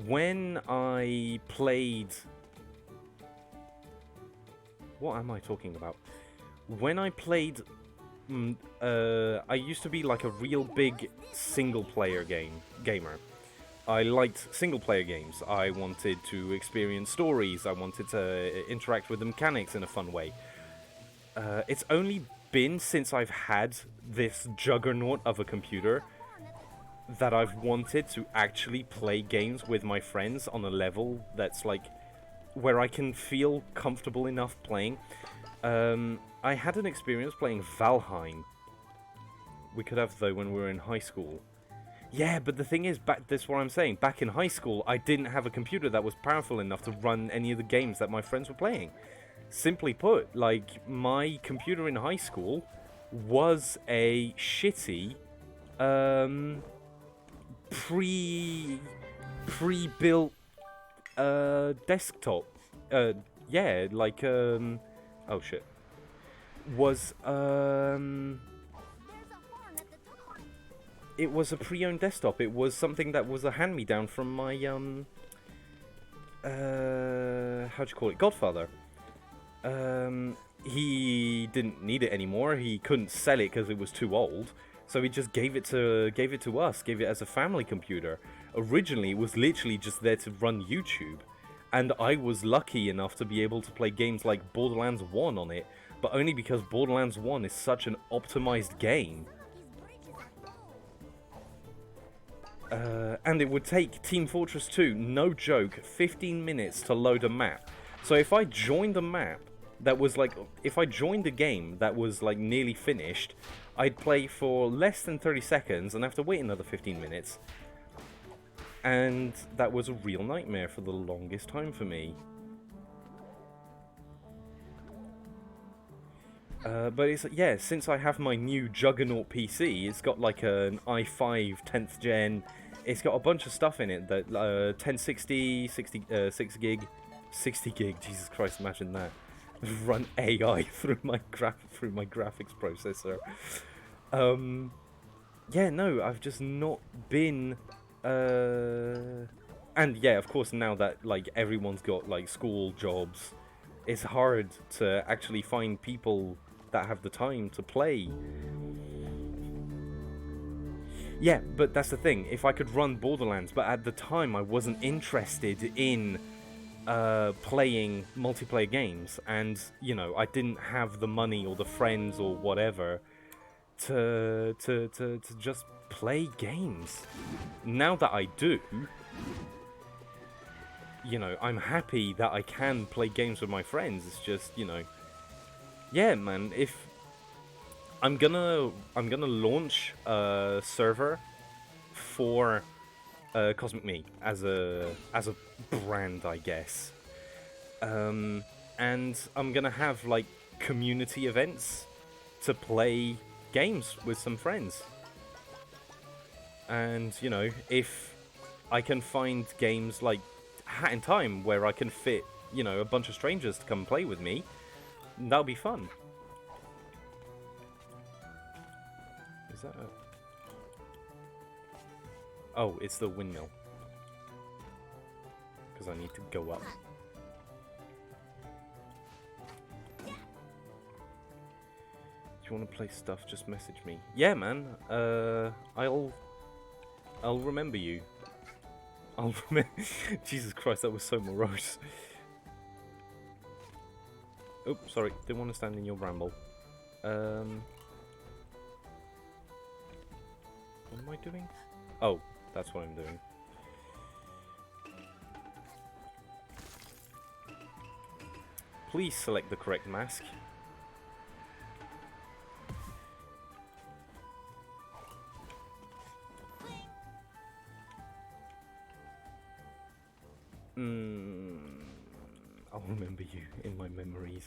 When I played... What am I talking about? When I played... I used to be like a real big single-player gamer. I liked single-player games. I wanted to experience stories. I wanted to interact with the mechanics in a fun way. It's only been since I've had this juggernaut of a computer that I've wanted to actually play games with my friends on a level that's like where I can feel comfortable enough playing. I had an experience playing Valheim. We could have though when we were in high school. Yeah, but the thing is, that's what I'm saying. Back in high school, I didn't have a computer that was powerful enough to run any of the games that my friends were playing. Simply put, like, my computer in high school was a shitty, pre-built, desktop. Yeah, like, oh shit. Was, it was a pre-owned desktop. It was something that was a hand-me-down from my, how'd you call it? Godfather. He didn't need it anymore. He couldn't sell it because it was too old. So he just gave it to us. Gave it as a family computer. Originally, it was literally just there to run YouTube. And I was lucky enough to be able to play games like Borderlands 1 on it. But only because Borderlands 1 is such an optimized game. And it would take Team Fortress 2, no joke, 15 minutes to load a map. So if I joined a map that was like, if I joined a game that was like nearly finished, I'd play for less than 30 seconds and have to wait another 15 minutes. And that was a real nightmare for the longest time for me. But it's, yeah, since I have my new Juggernaut PC, it's got like an i5 10th gen. It's got a bunch of stuff in it that 1060, 6 gig, 60 gig. Jesus Christ, imagine that. Run AI through my graphics processor. Yeah, no, I've just not been. And yeah, of course, now that like everyone's got like school jobs, it's hard to actually find people that have the time to play. Yeah, but that's the thing. If I could run Borderlands, but at the time I wasn't interested in playing multiplayer games, and you know, I didn't have the money or the friends or whatever to just play games. Now that I do, you know, I'm happy that I can play games with my friends. It's just, you know, yeah, man. If I'm gonna launch a server for KosmikMe as a brand, I guess, and I'm gonna have like community events to play games with some friends. And you know, if I can find games like Hat in Time where I can fit, you know, a bunch of strangers to come play with me, that'll be fun. Is that a... Oh, it's the windmill. Because I need to go up. If you want to play stuff, just message me. Yeah, man. I'll remember you. I'll remember. Jesus Christ, that was so morose. Oh, sorry. Didn't want to stand in your bramble. What am I doing? Oh, that's what I'm doing. Please select the correct mask. I'll remember you in my memories.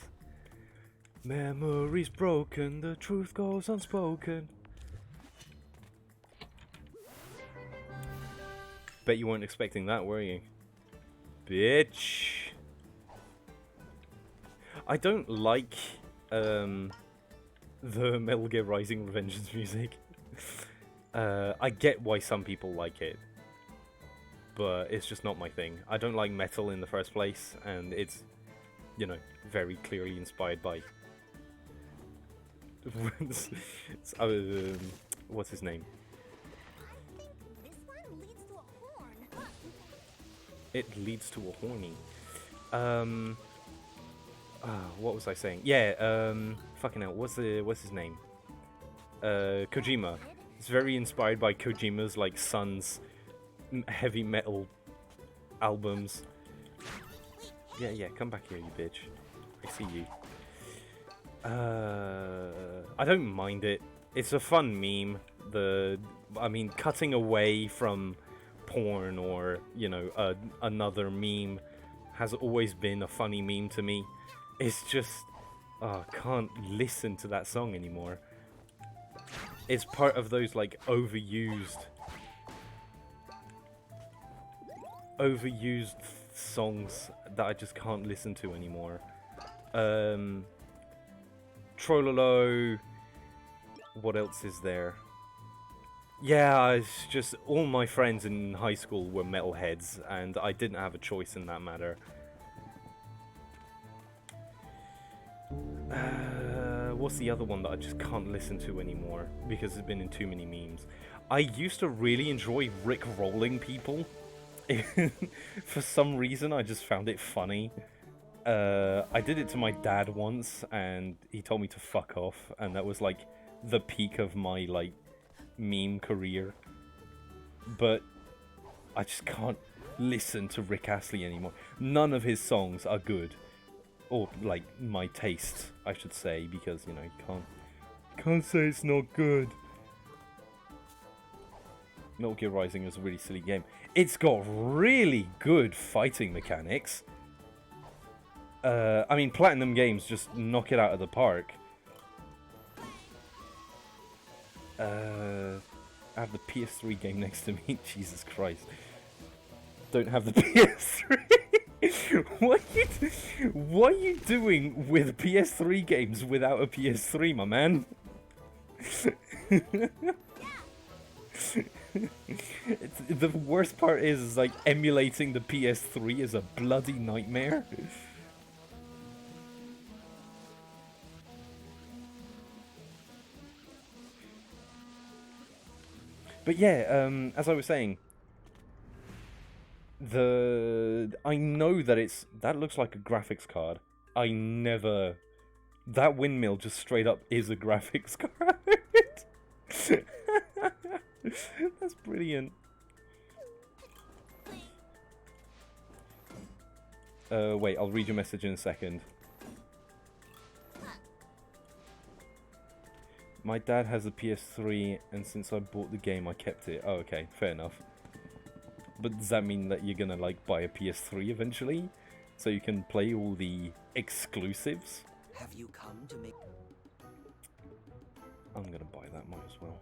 Memories broken, the truth goes unspoken. Bet you weren't expecting that, were you? bitch. I don't like the Metal Gear Rising Revengeance music. I get why some people like it, but it's just not my thing. I don't like metal in the first place, and it's, you know, very clearly inspired by what's his name? This one leads to a horn. It leads to a horny. What was I saying? Yeah, fucking hell, what's his name? Kojima. It's very inspired by Kojima's, like, son's heavy metal albums. Yeah, come back here, you bitch. I see you. I don't mind it. It's a fun meme. I mean, cutting away from porn or, you know, another meme has always been a funny meme to me. It's just, I can't listen to that song anymore. It's part of those, like, overused songs that I just can't listen to anymore. Trollolo. What else is there? Yeah, it's just all my friends in high school were metalheads, and I didn't have a choice in that matter. What's the other one that I just can't listen to anymore because it's been in too many memes? I used to really enjoy Rick rolling people. For some reason, I just found it funny. I did it to my dad once, and he told me to fuck off, and that was like the peak of my, like, meme career. But I just can't listen to Rick Astley anymore. None of his songs are good. Or, like, my taste, I should say, because, you know, you can't say it's not good. Metal Gear Rising is a really silly game. It's got really good fighting mechanics. I mean, Platinum Games just knock it out of the park. I have the PS3 game next to me. Jesus Christ. Don't have the PS3. What are you doing with PS3 games without a PS3, my man? The worst part is, like, emulating the PS3 is a bloody nightmare. But yeah, as I was saying, I know that that looks like a graphics card. That windmill just straight up is a graphics card. That's brilliant. Wait, I'll read your message in a second. My dad has a PS3, and since I bought the game, I kept it. Oh, okay, fair enough. But does that mean that you're gonna, like, buy a PS3 eventually? So you can play all the exclusives? Have you come to make... I'm gonna buy that, might as well.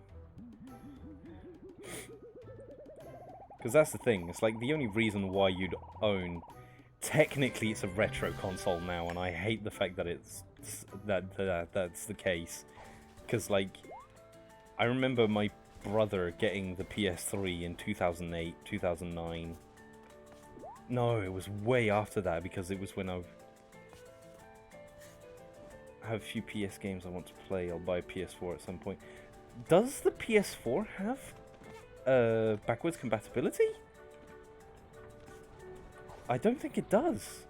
Because that's the thing, it's like the only reason why you'd own... Technically it's a retro console now, and I hate the fact that that's the case. Because, like, I remember my brother getting the PS3 in 2008, 2009. No, it was way after that, because it was when I have a few PS games I want to play. I'll buy a PS4 at some point. Does the PS4 have backwards compatibility? I don't think it does.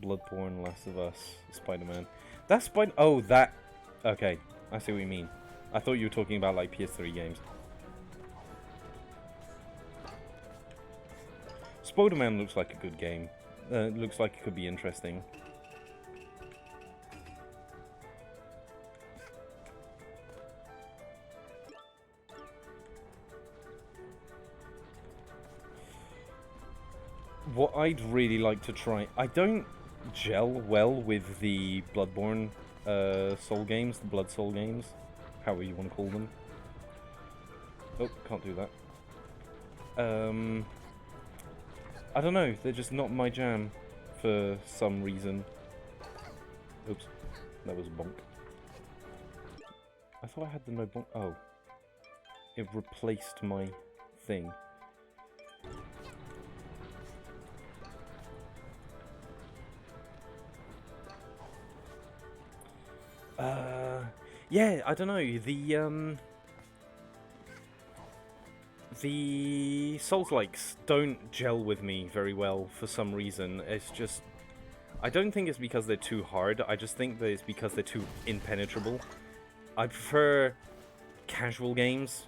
Bloodborne, Last of Us, Spider-Man. That's Spider... Oh, that... Okay, I see what you mean. I thought you were talking about, like, PS3 games. Spider-Man looks like a good game. Looks like it could be interesting. What I'd really like to try... I don't gel well with the Bloodborne Soul games, the Blood Soul games, however you want to call them. Oh, can't do that. I don't know, they're just not my jam for some reason. Oops, that was a bonk. I thought I had the no bonk. Oh, it replaced my thing. Yeah, I don't know, the Souls-likes don't gel with me very well for some reason. It's just, I don't think it's because they're too hard, I just think that it's because they're too impenetrable. I prefer casual games.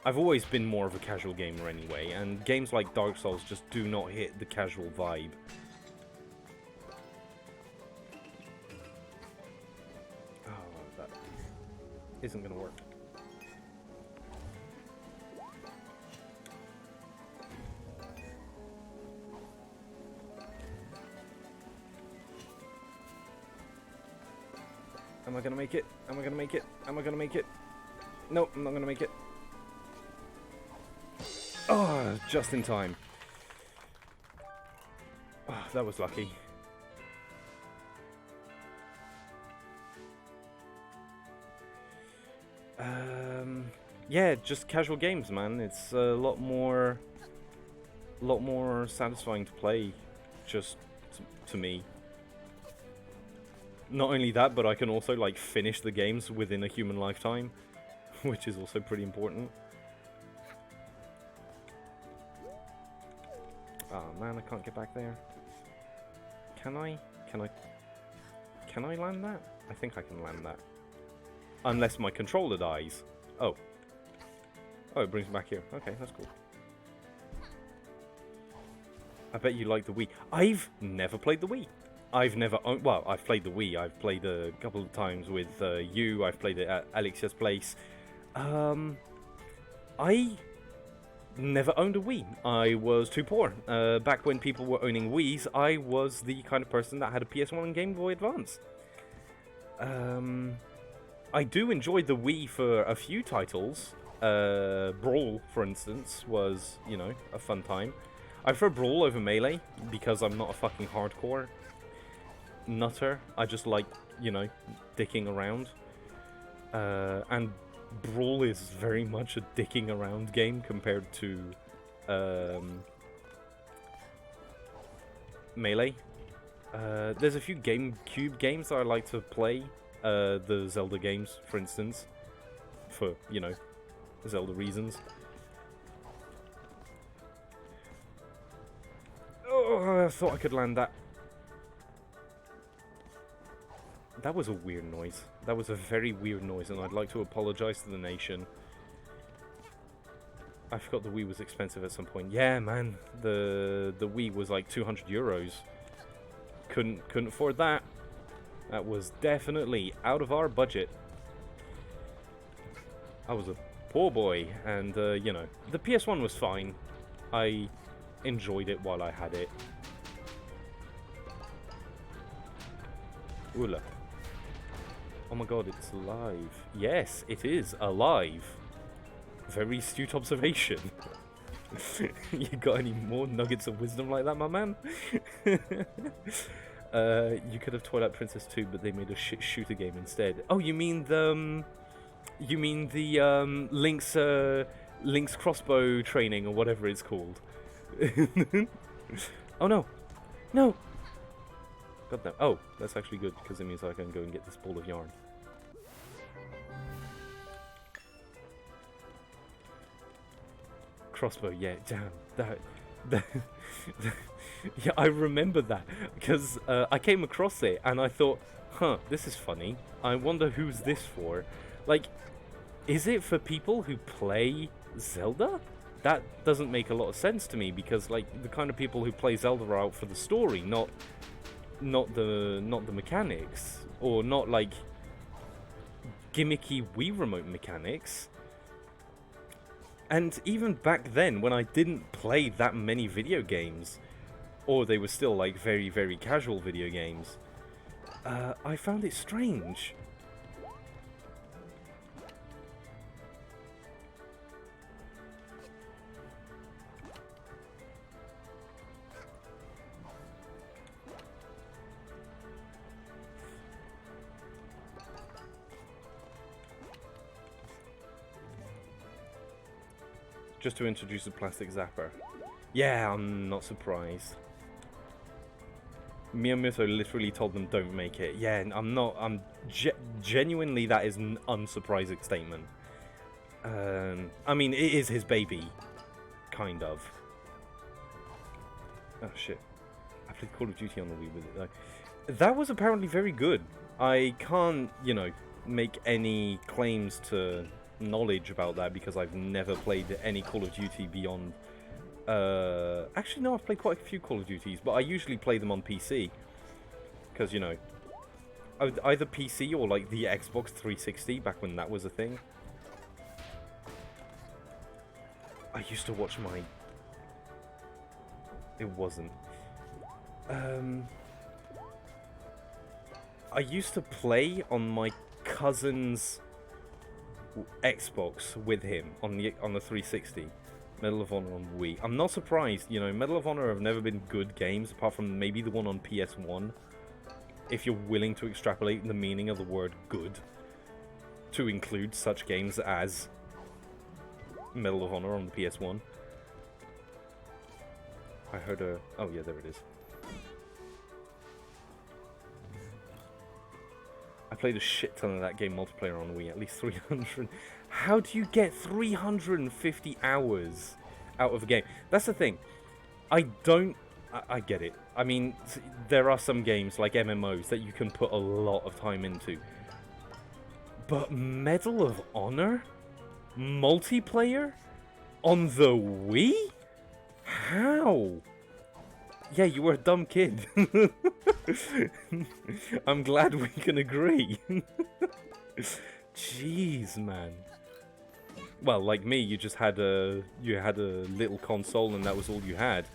I've always been more of a casual gamer anyway, and games like Dark Souls just do not hit the casual vibe. Isn't gonna work. Am I gonna make it? Am I gonna make it? Am I gonna make it? No, I'm not gonna make it. Oh, just in time. Oh, that was lucky. Yeah, just casual games, man. It's a lot more satisfying to play, just to me. Not only that, but I can also like finish the games within a human lifetime, which is also pretty important. Oh man, I can't get back there. Can I? Can I land that? I think I can land that. Unless my controller dies. Oh. Oh, it brings me back here. Okay, that's cool. I bet you like the Wii. I've never played the Wii. I've never owned... Well, I've played the Wii. I've played a couple of times with you. I've played it at Alexia's place. I never owned a Wii. I was too poor. Back when people were owning Wiis, I was the kind of person that had a PS1 and Game Boy Advance. I do enjoy the Wii for a few titles. Brawl, for instance, was, you know, a fun time. I prefer Brawl over Melee, because I'm not a fucking hardcore nutter. I just like, you know, dicking around. And Brawl is very much a dicking around game compared to Melee. There's a few GameCube games that I like to play. The Zelda games, for instance, for, you know, Zelda reasons. Oh, I thought I could land that. That was a weird noise. That was a very weird noise, and I'd like to apologize to the nation. I forgot the Wii was expensive at some point. Yeah, man, the Wii was like 200 euros. Couldn't afford that. That was definitely out of our budget. I was a poor boy, and, you know, the PS1 was fine. I enjoyed it while I had it. Ooh, look. Oh my god, it's alive. Yes, it is alive. Very astute observation. You got any more nuggets of wisdom like that, my man? You could have Twilight Princess 2, but they made a shit shooter game instead. Oh, you mean the Link's crossbow training or whatever it's called? Oh no, no! God damn. Oh, that's actually good because it means I can go and get this ball of yarn. Crossbow, yeah, damn, that yeah, I remember that because I came across it and I thought, huh, this is funny. I wonder who's this for. Like, is it for people who play Zelda? That doesn't make a lot of sense to me because, like, the kind of people who play Zelda are out for the story, not the mechanics, or not like gimmicky Wii remote mechanics. And even back then, when I didn't play that many video games, or they were still like very, very casual video games, I found it strange. Just to introduce a plastic zapper. Yeah, I'm not surprised. Miyamoto literally told them don't make it. Yeah, I'm genuinely, that is an unsurprising statement. I mean, it is his baby. Kind of. Oh shit. I played Call of Duty on the Wii with it though. That was apparently very good. I can't, you know, make any claims to knowledge about that because I've never played any Call of Duty beyond actually no, I've played quite a few Call of Duties, but I usually play them on PC because, you know, either PC or like the Xbox 360 back when that was a thing. I used to watch my... It wasn't. I used to play on my cousin's Xbox with him on the 360. Medal of Honor on Wii. I'm not surprised, you know, Medal of Honor have never been good games, apart from maybe the one on PS1. If you're willing to extrapolate the meaning of the word good to include such games as Medal of Honor on the PS1. I heard a... Oh yeah, there it is. I played a shit ton of that game multiplayer on Wii, at least 300. How do you get 350 hours out of a game? That's the thing. I get it. I mean, there are some games like MMOs that you can put a lot of time into. But Medal of Honor? Multiplayer? On the Wii? How? Yeah, you were a dumb kid. I'm glad we can agree. Jeez, man. Well, like me, you just had a little console and that was all you had.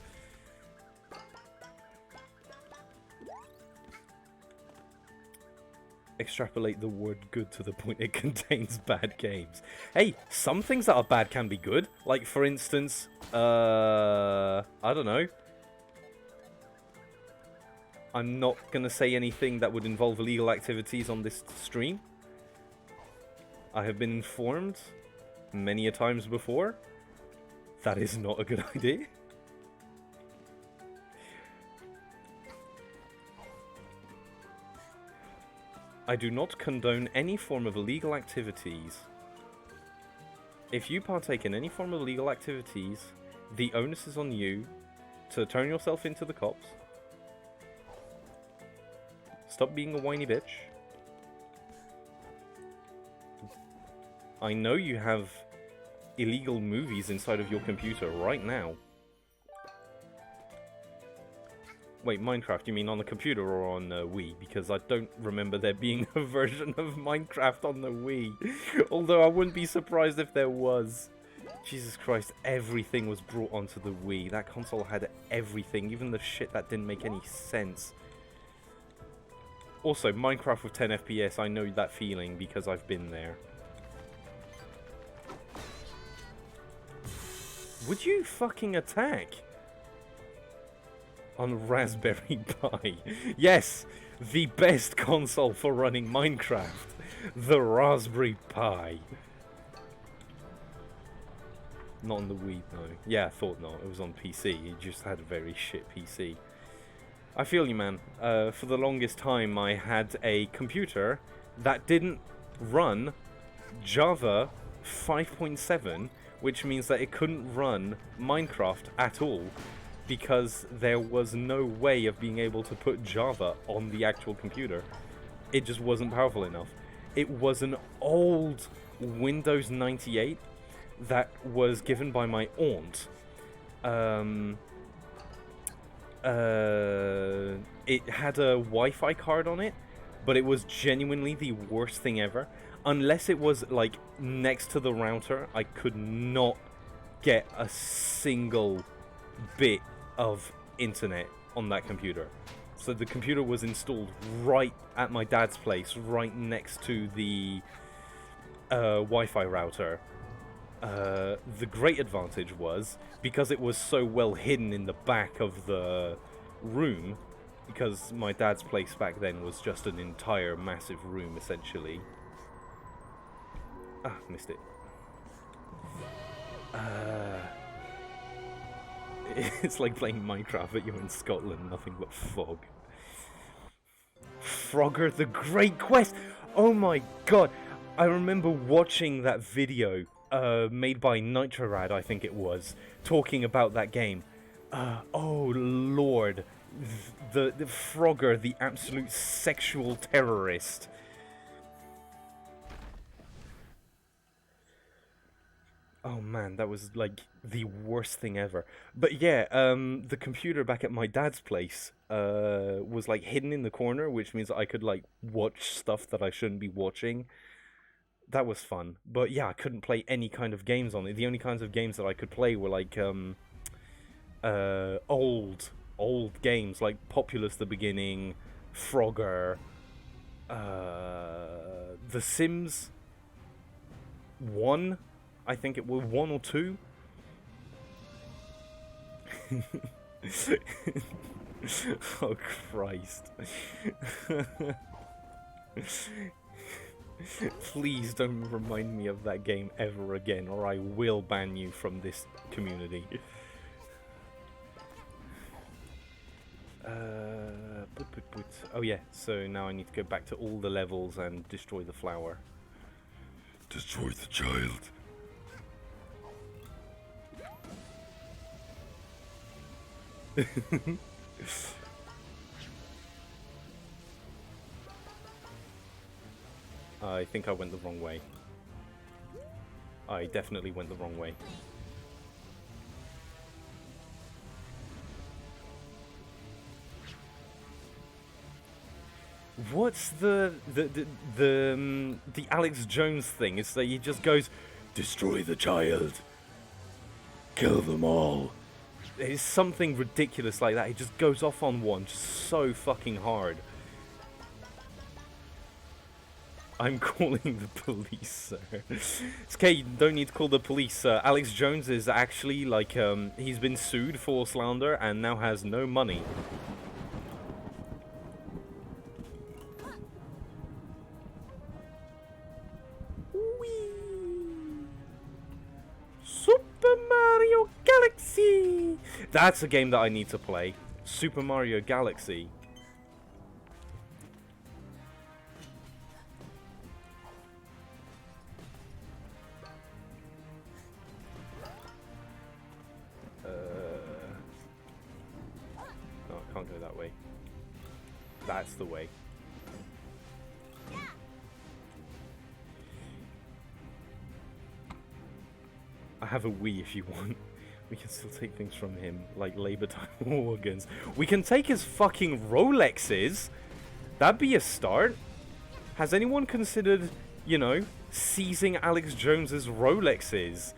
Extrapolate the word good to the point it contains bad games. Hey, some things that are bad can be good. Like, for instance, I don't know. I'm not gonna say anything that would involve illegal activities on this stream. I have been informed many a times before that is not a good idea. I do not condone any form of illegal activities. If you partake in any form of illegal activities, the onus is on you to turn yourself into the cops. Stop being a whiny bitch. I know you have illegal movies inside of your computer right now. Wait, Minecraft, you mean on the computer or on Wii? Because I don't remember there being a version of Minecraft on the Wii. Although I wouldn't be surprised if there was. Jesus Christ, everything was brought onto the Wii. That console had everything, even the shit that didn't make any sense. Also, Minecraft with 10 FPS, I know that feeling because I've been there. Would you fucking attack? On Raspberry Pi. Yes, the best console for running Minecraft. The Raspberry Pi. Not on the Wii, though. Yeah, I thought not. It was on PC. It just had a very shit PC. I feel you, man. For the longest time, I had a computer that didn't run Java 5.7, which means that it couldn't run Minecraft at all, because there was no way of being able to put Java on the actual computer. It just wasn't powerful enough. It was an old Windows 98 that was given by my aunt. It had a Wi-Fi card on it, but it was genuinely the worst thing ever. Unless it was like next to the router, I could not get a single bit of internet on that computer. So the computer was installed right at my dad's place, right next to the Wi-Fi router. The great advantage was, because it was so well hidden in the back of the room, because my dad's place back then was just an entire massive room, essentially. Ah, missed it. It's like playing Minecraft, but you're in Scotland, nothing but fog. Frogger the Great Quest! Oh my god! I remember watching that video, made by Nitrorad, I think it was, talking about that game. Oh lord. The Frogger, the absolute sexual terrorist. Oh man, that was like the worst thing ever. But yeah, the computer back at my dad's place was like hidden in the corner, which means I could like watch stuff that I shouldn't be watching. That was fun. But yeah, I couldn't play any kind of games on it. The only kinds of games that I could play were like old games like Populous the Beginning, Frogger, The Sims 1, I think it was 1 or 2. Oh Christ. Please don't remind me of that game ever again, or I will ban you from this community. Oh yeah, so now I need to go back to all the levels and destroy the flower. Destroy the child. I think I went the wrong way. I definitely went the wrong way. What's the Alex Jones thing? It's that he just goes, destroy the child, kill them all. It's something ridiculous like that. He just goes off on one just so fucking hard. I'm calling the police, sir. It's okay, you don't need to call the police. Alex Jones is actually like he's been sued for slander and now has no money. Super Mario Galaxy! That's a game that I need to play. Super Mario Galaxy. No, I can't go that way. That's the way. I have a Wii if you want. We can still take things from him, like labor time organs. We can take his fucking Rolexes. That'd be a start. Has anyone considered, you know, seizing Alex Jones's Rolexes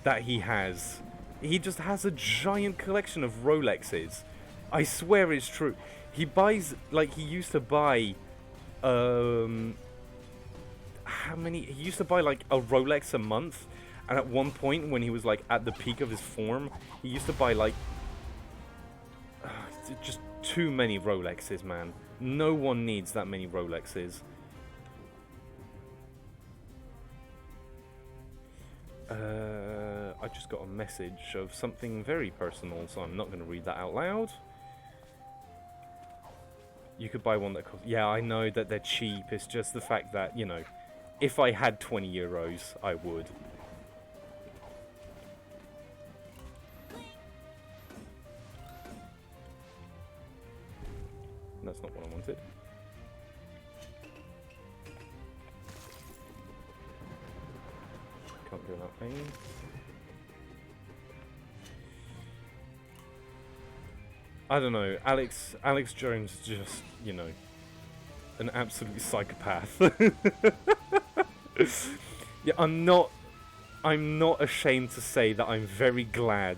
that he has? He just has a giant collection of Rolexes. I swear it's true. He buys, like, he used to buy, how many? He used to buy, like, a Rolex a month. And at one point, when he was, like, at the peak of his form, he used to buy, like, just too many Rolexes, man. No one needs that many Rolexes. I just got a message of something very personal, so I'm not going to read that out loud. You could buy one that costs... Yeah, I know that they're cheap. It's just the fact that, you know, if I had 20 euros, I would. That's not what I wanted. Can't go that way. I don't know. Alex Jones is just, you know, an absolute psychopath. Yeah, I'm not ashamed to say that I'm very glad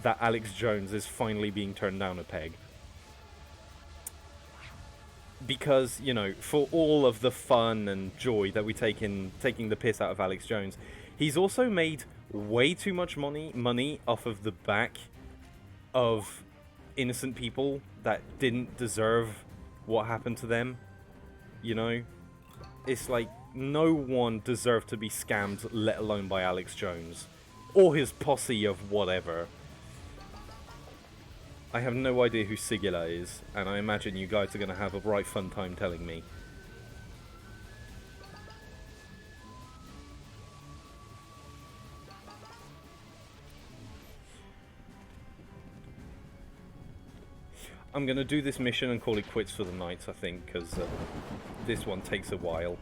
that Alex Jones is finally being turned down a peg. because, you know, for all of the fun and joy that we take in taking the piss out of Alex Jones, he's also made way too much money off of the back of innocent people that didn't deserve what happened to them. You know? It's like, no one deserved to be scammed, let alone by Alex Jones. Or his posse of whatever. I have no idea who Sigila is, and I imagine you guys are going to have a right fun time telling me. I'm going to do this mission and call it quits for the night, I think, because this one takes a while.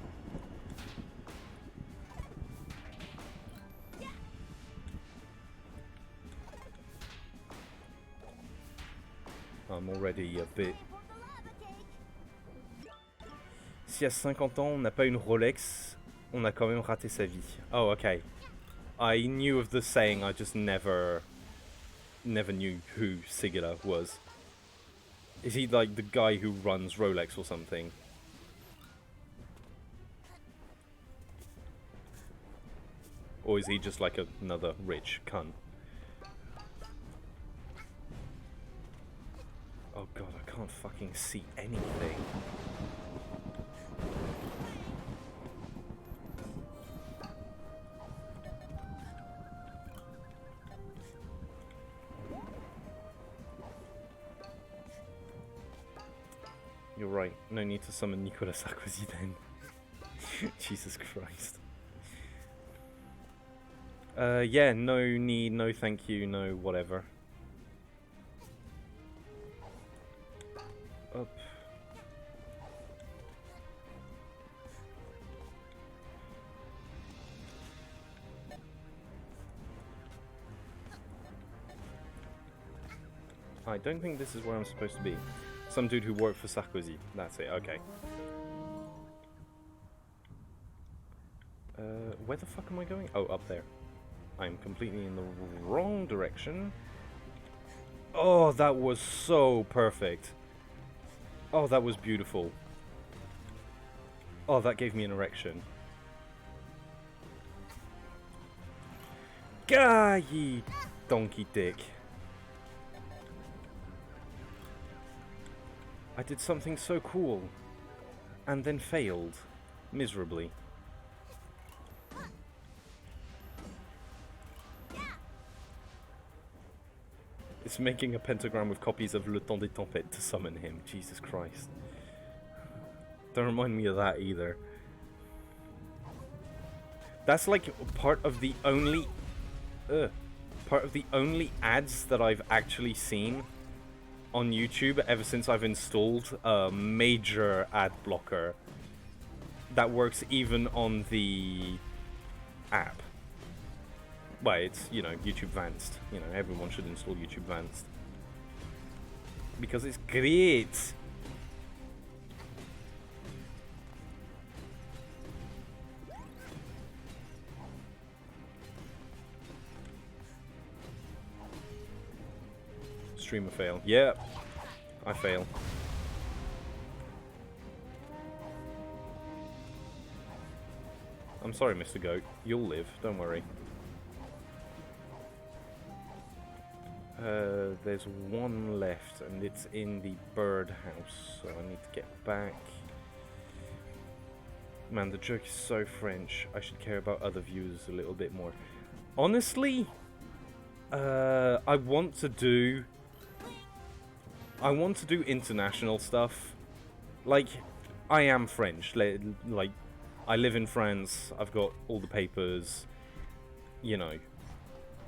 I'm already a bit... Si à 50 ans on n'a pas une Rolex, on a quand même raté sa vie. Oh, okay. I knew of the saying, I just never knew who Sigila was. Is he like the guy who runs Rolex or something? Or is he just like another rich cunt? Oh god, I can't fucking see anything. You're right, no need to summon Nicolas Sarkozy then. Jesus Christ. Yeah, no need, no thank you, no whatever. Up. I don't think this is where I'm supposed to be. Some dude who worked for Sarkozy. That's it, okay. Where the fuck am I going? Oh, up there. I'm completely in the wrong direction. Oh, that was so perfect. Oh, that was beautiful. Oh, that gave me an erection. Gah, ye donkey dick. I did something so cool, and then failed, miserably. It's making a pentagram with copies of Le Temps des Tempêtes to summon him. Jesus Christ. Don't remind me of that either. That's like part of the only ads that I've actually seen on YouTube ever since I've installed a major ad blocker that works even on the app. Well, it's, you know, YouTube Advanced. You know, everyone should install YouTube Advanced. Because it's great! Streamer fail. Yeah, I fail. I'm sorry, Mr. Goat. You'll live, don't worry. There's one left, and it's in the birdhouse, so I need to get back. Man, the joke is so French. I should care about other viewers a little bit more. Honestly, I want to do international stuff. Like, I am French. Like, I live in France. I've got all the papers. You know,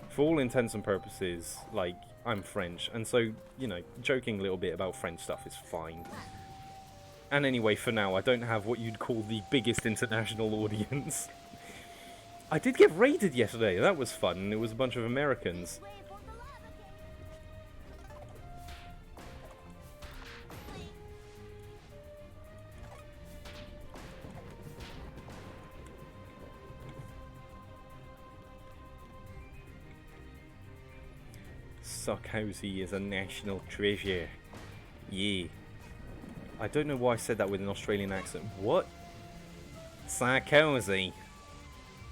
for all intents and purposes, like, I'm French. And so, you know, joking a little bit about French stuff is fine. And anyway, for now, I don't have what you'd call the biggest international audience. I did get raided yesterday. That was fun. It was a bunch of Americans. Sarkozy is a national treasure. Yeah. I don't know why I said that with an Australian accent. What? Sarkozy.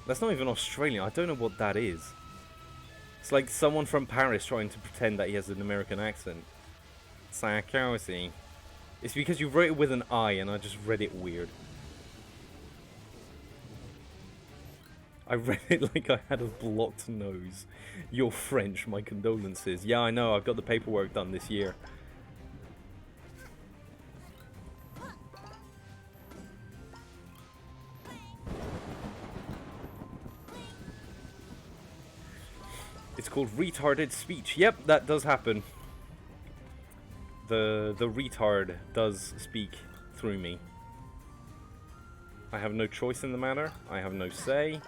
That's not even Australian. I don't know what that is. It's like someone from Paris trying to pretend that he has an American accent. Sarkozy. It's because you wrote it with an I and I just read it weird. I read it like I had a blocked nose. You're French, my condolences. Yeah, I know, I've got the paperwork done this year. It's called retarded speech. Yep, that does happen. The retard does speak through me. I have no choice in the matter. I have no say.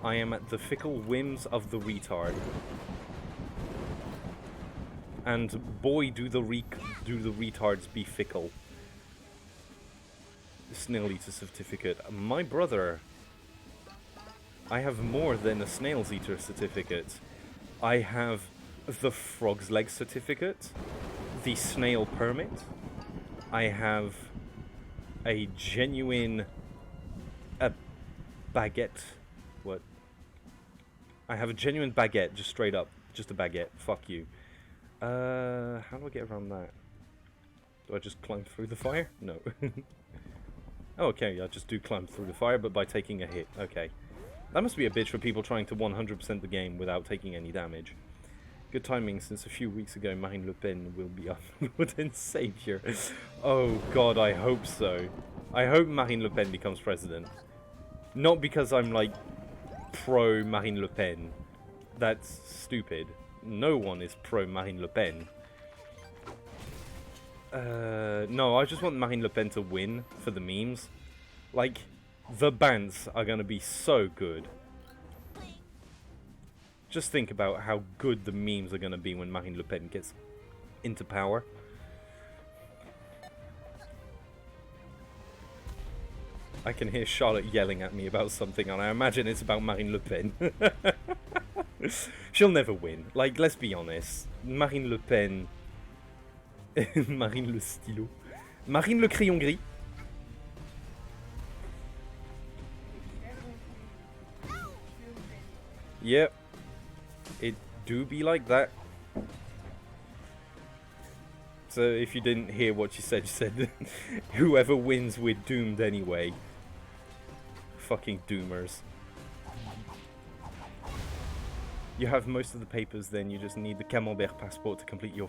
I am at the fickle whims of the retard. And boy, do the retards be fickle. Snail eater certificate. My brother. I have more than a snail's eater certificate. I have the frog's leg certificate, the snail permit. I have a genuine baguette. What? I have a genuine baguette, just straight up, just a baguette. Fuck you. How do I get around that? Do I just climb through the fire? No. Oh, okay, I just do climb through the fire, but by taking a hit. Okay. That must be a bitch for people trying to 100% the game without taking any damage. Good timing, since a few weeks ago Marine Le Pen will be our wooden savior. Oh god, I hope so. I hope Marine Le Pen becomes president. Not because I'm like pro Marine Le Pen. That's stupid. No one is pro Marine Le Pen. No, I just want Marine Le Pen to win for the memes. Like, the bans are gonna be so good. Just think about how good the memes are gonna be when Marine Le Pen gets into power. I can hear Charlotte yelling at me about something, and I imagine it's about Marine Le Pen. She'll never win. Like, let's be honest. Marine Le Pen... Marine le stylo. Marine le crayon gris. Yep. It do be like that. So if you didn't hear what she said whoever wins, we're doomed anyway. Fucking doomers. You have most of the papers, then you just need the Camembert passport to complete your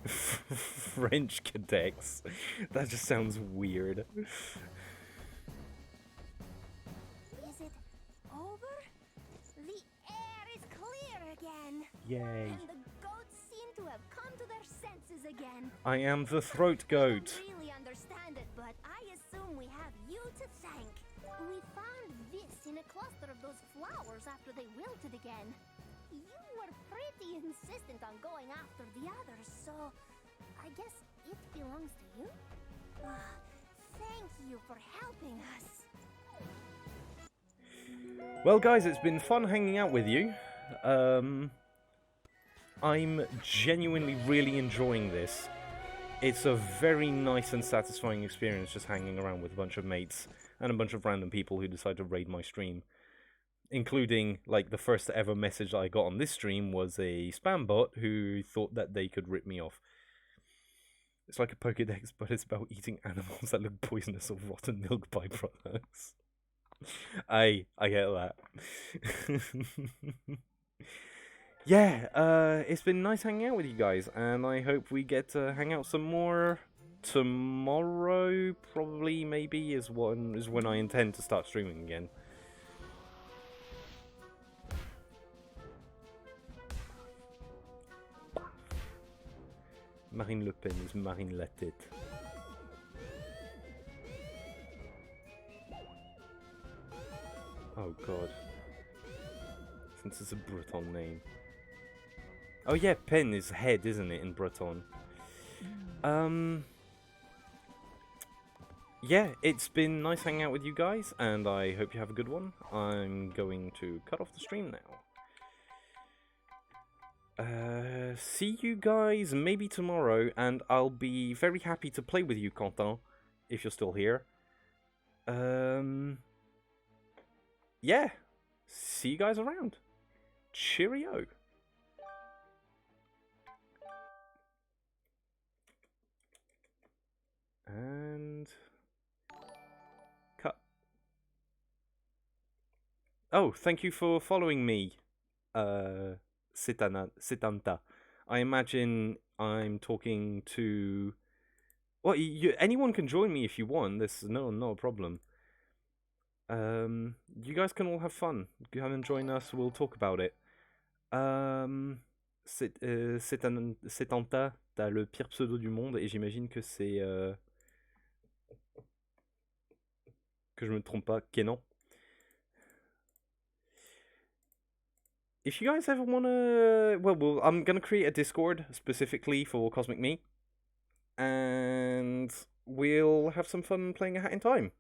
French cadets. That just sounds weird. Is it over? The air is clear again. Yay. And the goats seem to have come to their senses again. I am the throat goat. I don't really understand it, but I assume we have you to thank. We found this in a cluster of those flowers after they wilted again. You were pretty insistent on going after the others, so I guess it belongs to you? Thank you for helping us. Well, guys, it's been fun hanging out with you. I'm genuinely really enjoying this. It's a very nice and satisfying experience just hanging around with a bunch of mates and a bunch of random people who decide to raid my stream. Including, like, the first ever message I got on this stream was a spam bot who thought that they could rip me off. It's like a Pokédex, but it's about eating animals that look poisonous or rotten milk byproducts. I get that. Yeah, it's been nice hanging out with you guys, and I hope we get to hang out some more tomorrow. Probably, maybe, is when I intend to start streaming again. Marine Le Pen is Marine la tête. Oh god. Since it's a Breton name. Oh yeah, Pen is head, isn't it, in Breton? Yeah, it's been nice hanging out with you guys, and I hope you have a good one. I'm going to cut off the stream now. See you guys maybe tomorrow, and I'll be very happy to play with you, Quentin, if you're still here. Yeah. See you guys around. Cheerio. And cut. Oh, thank you for following me, Sitanta. I imagine I'm talking to... Well, anyone can join me if you want. There's no problem. You guys can all have fun. Come and join us. We'll talk about it. Setanta, t'as le pire pseudo du monde et j'imagine que c'est que je me trompe pas, Kenan. If you guys ever wanna, well, I'm gonna create a Discord specifically for KosmikMe, and we'll have some fun playing A Hat in Time.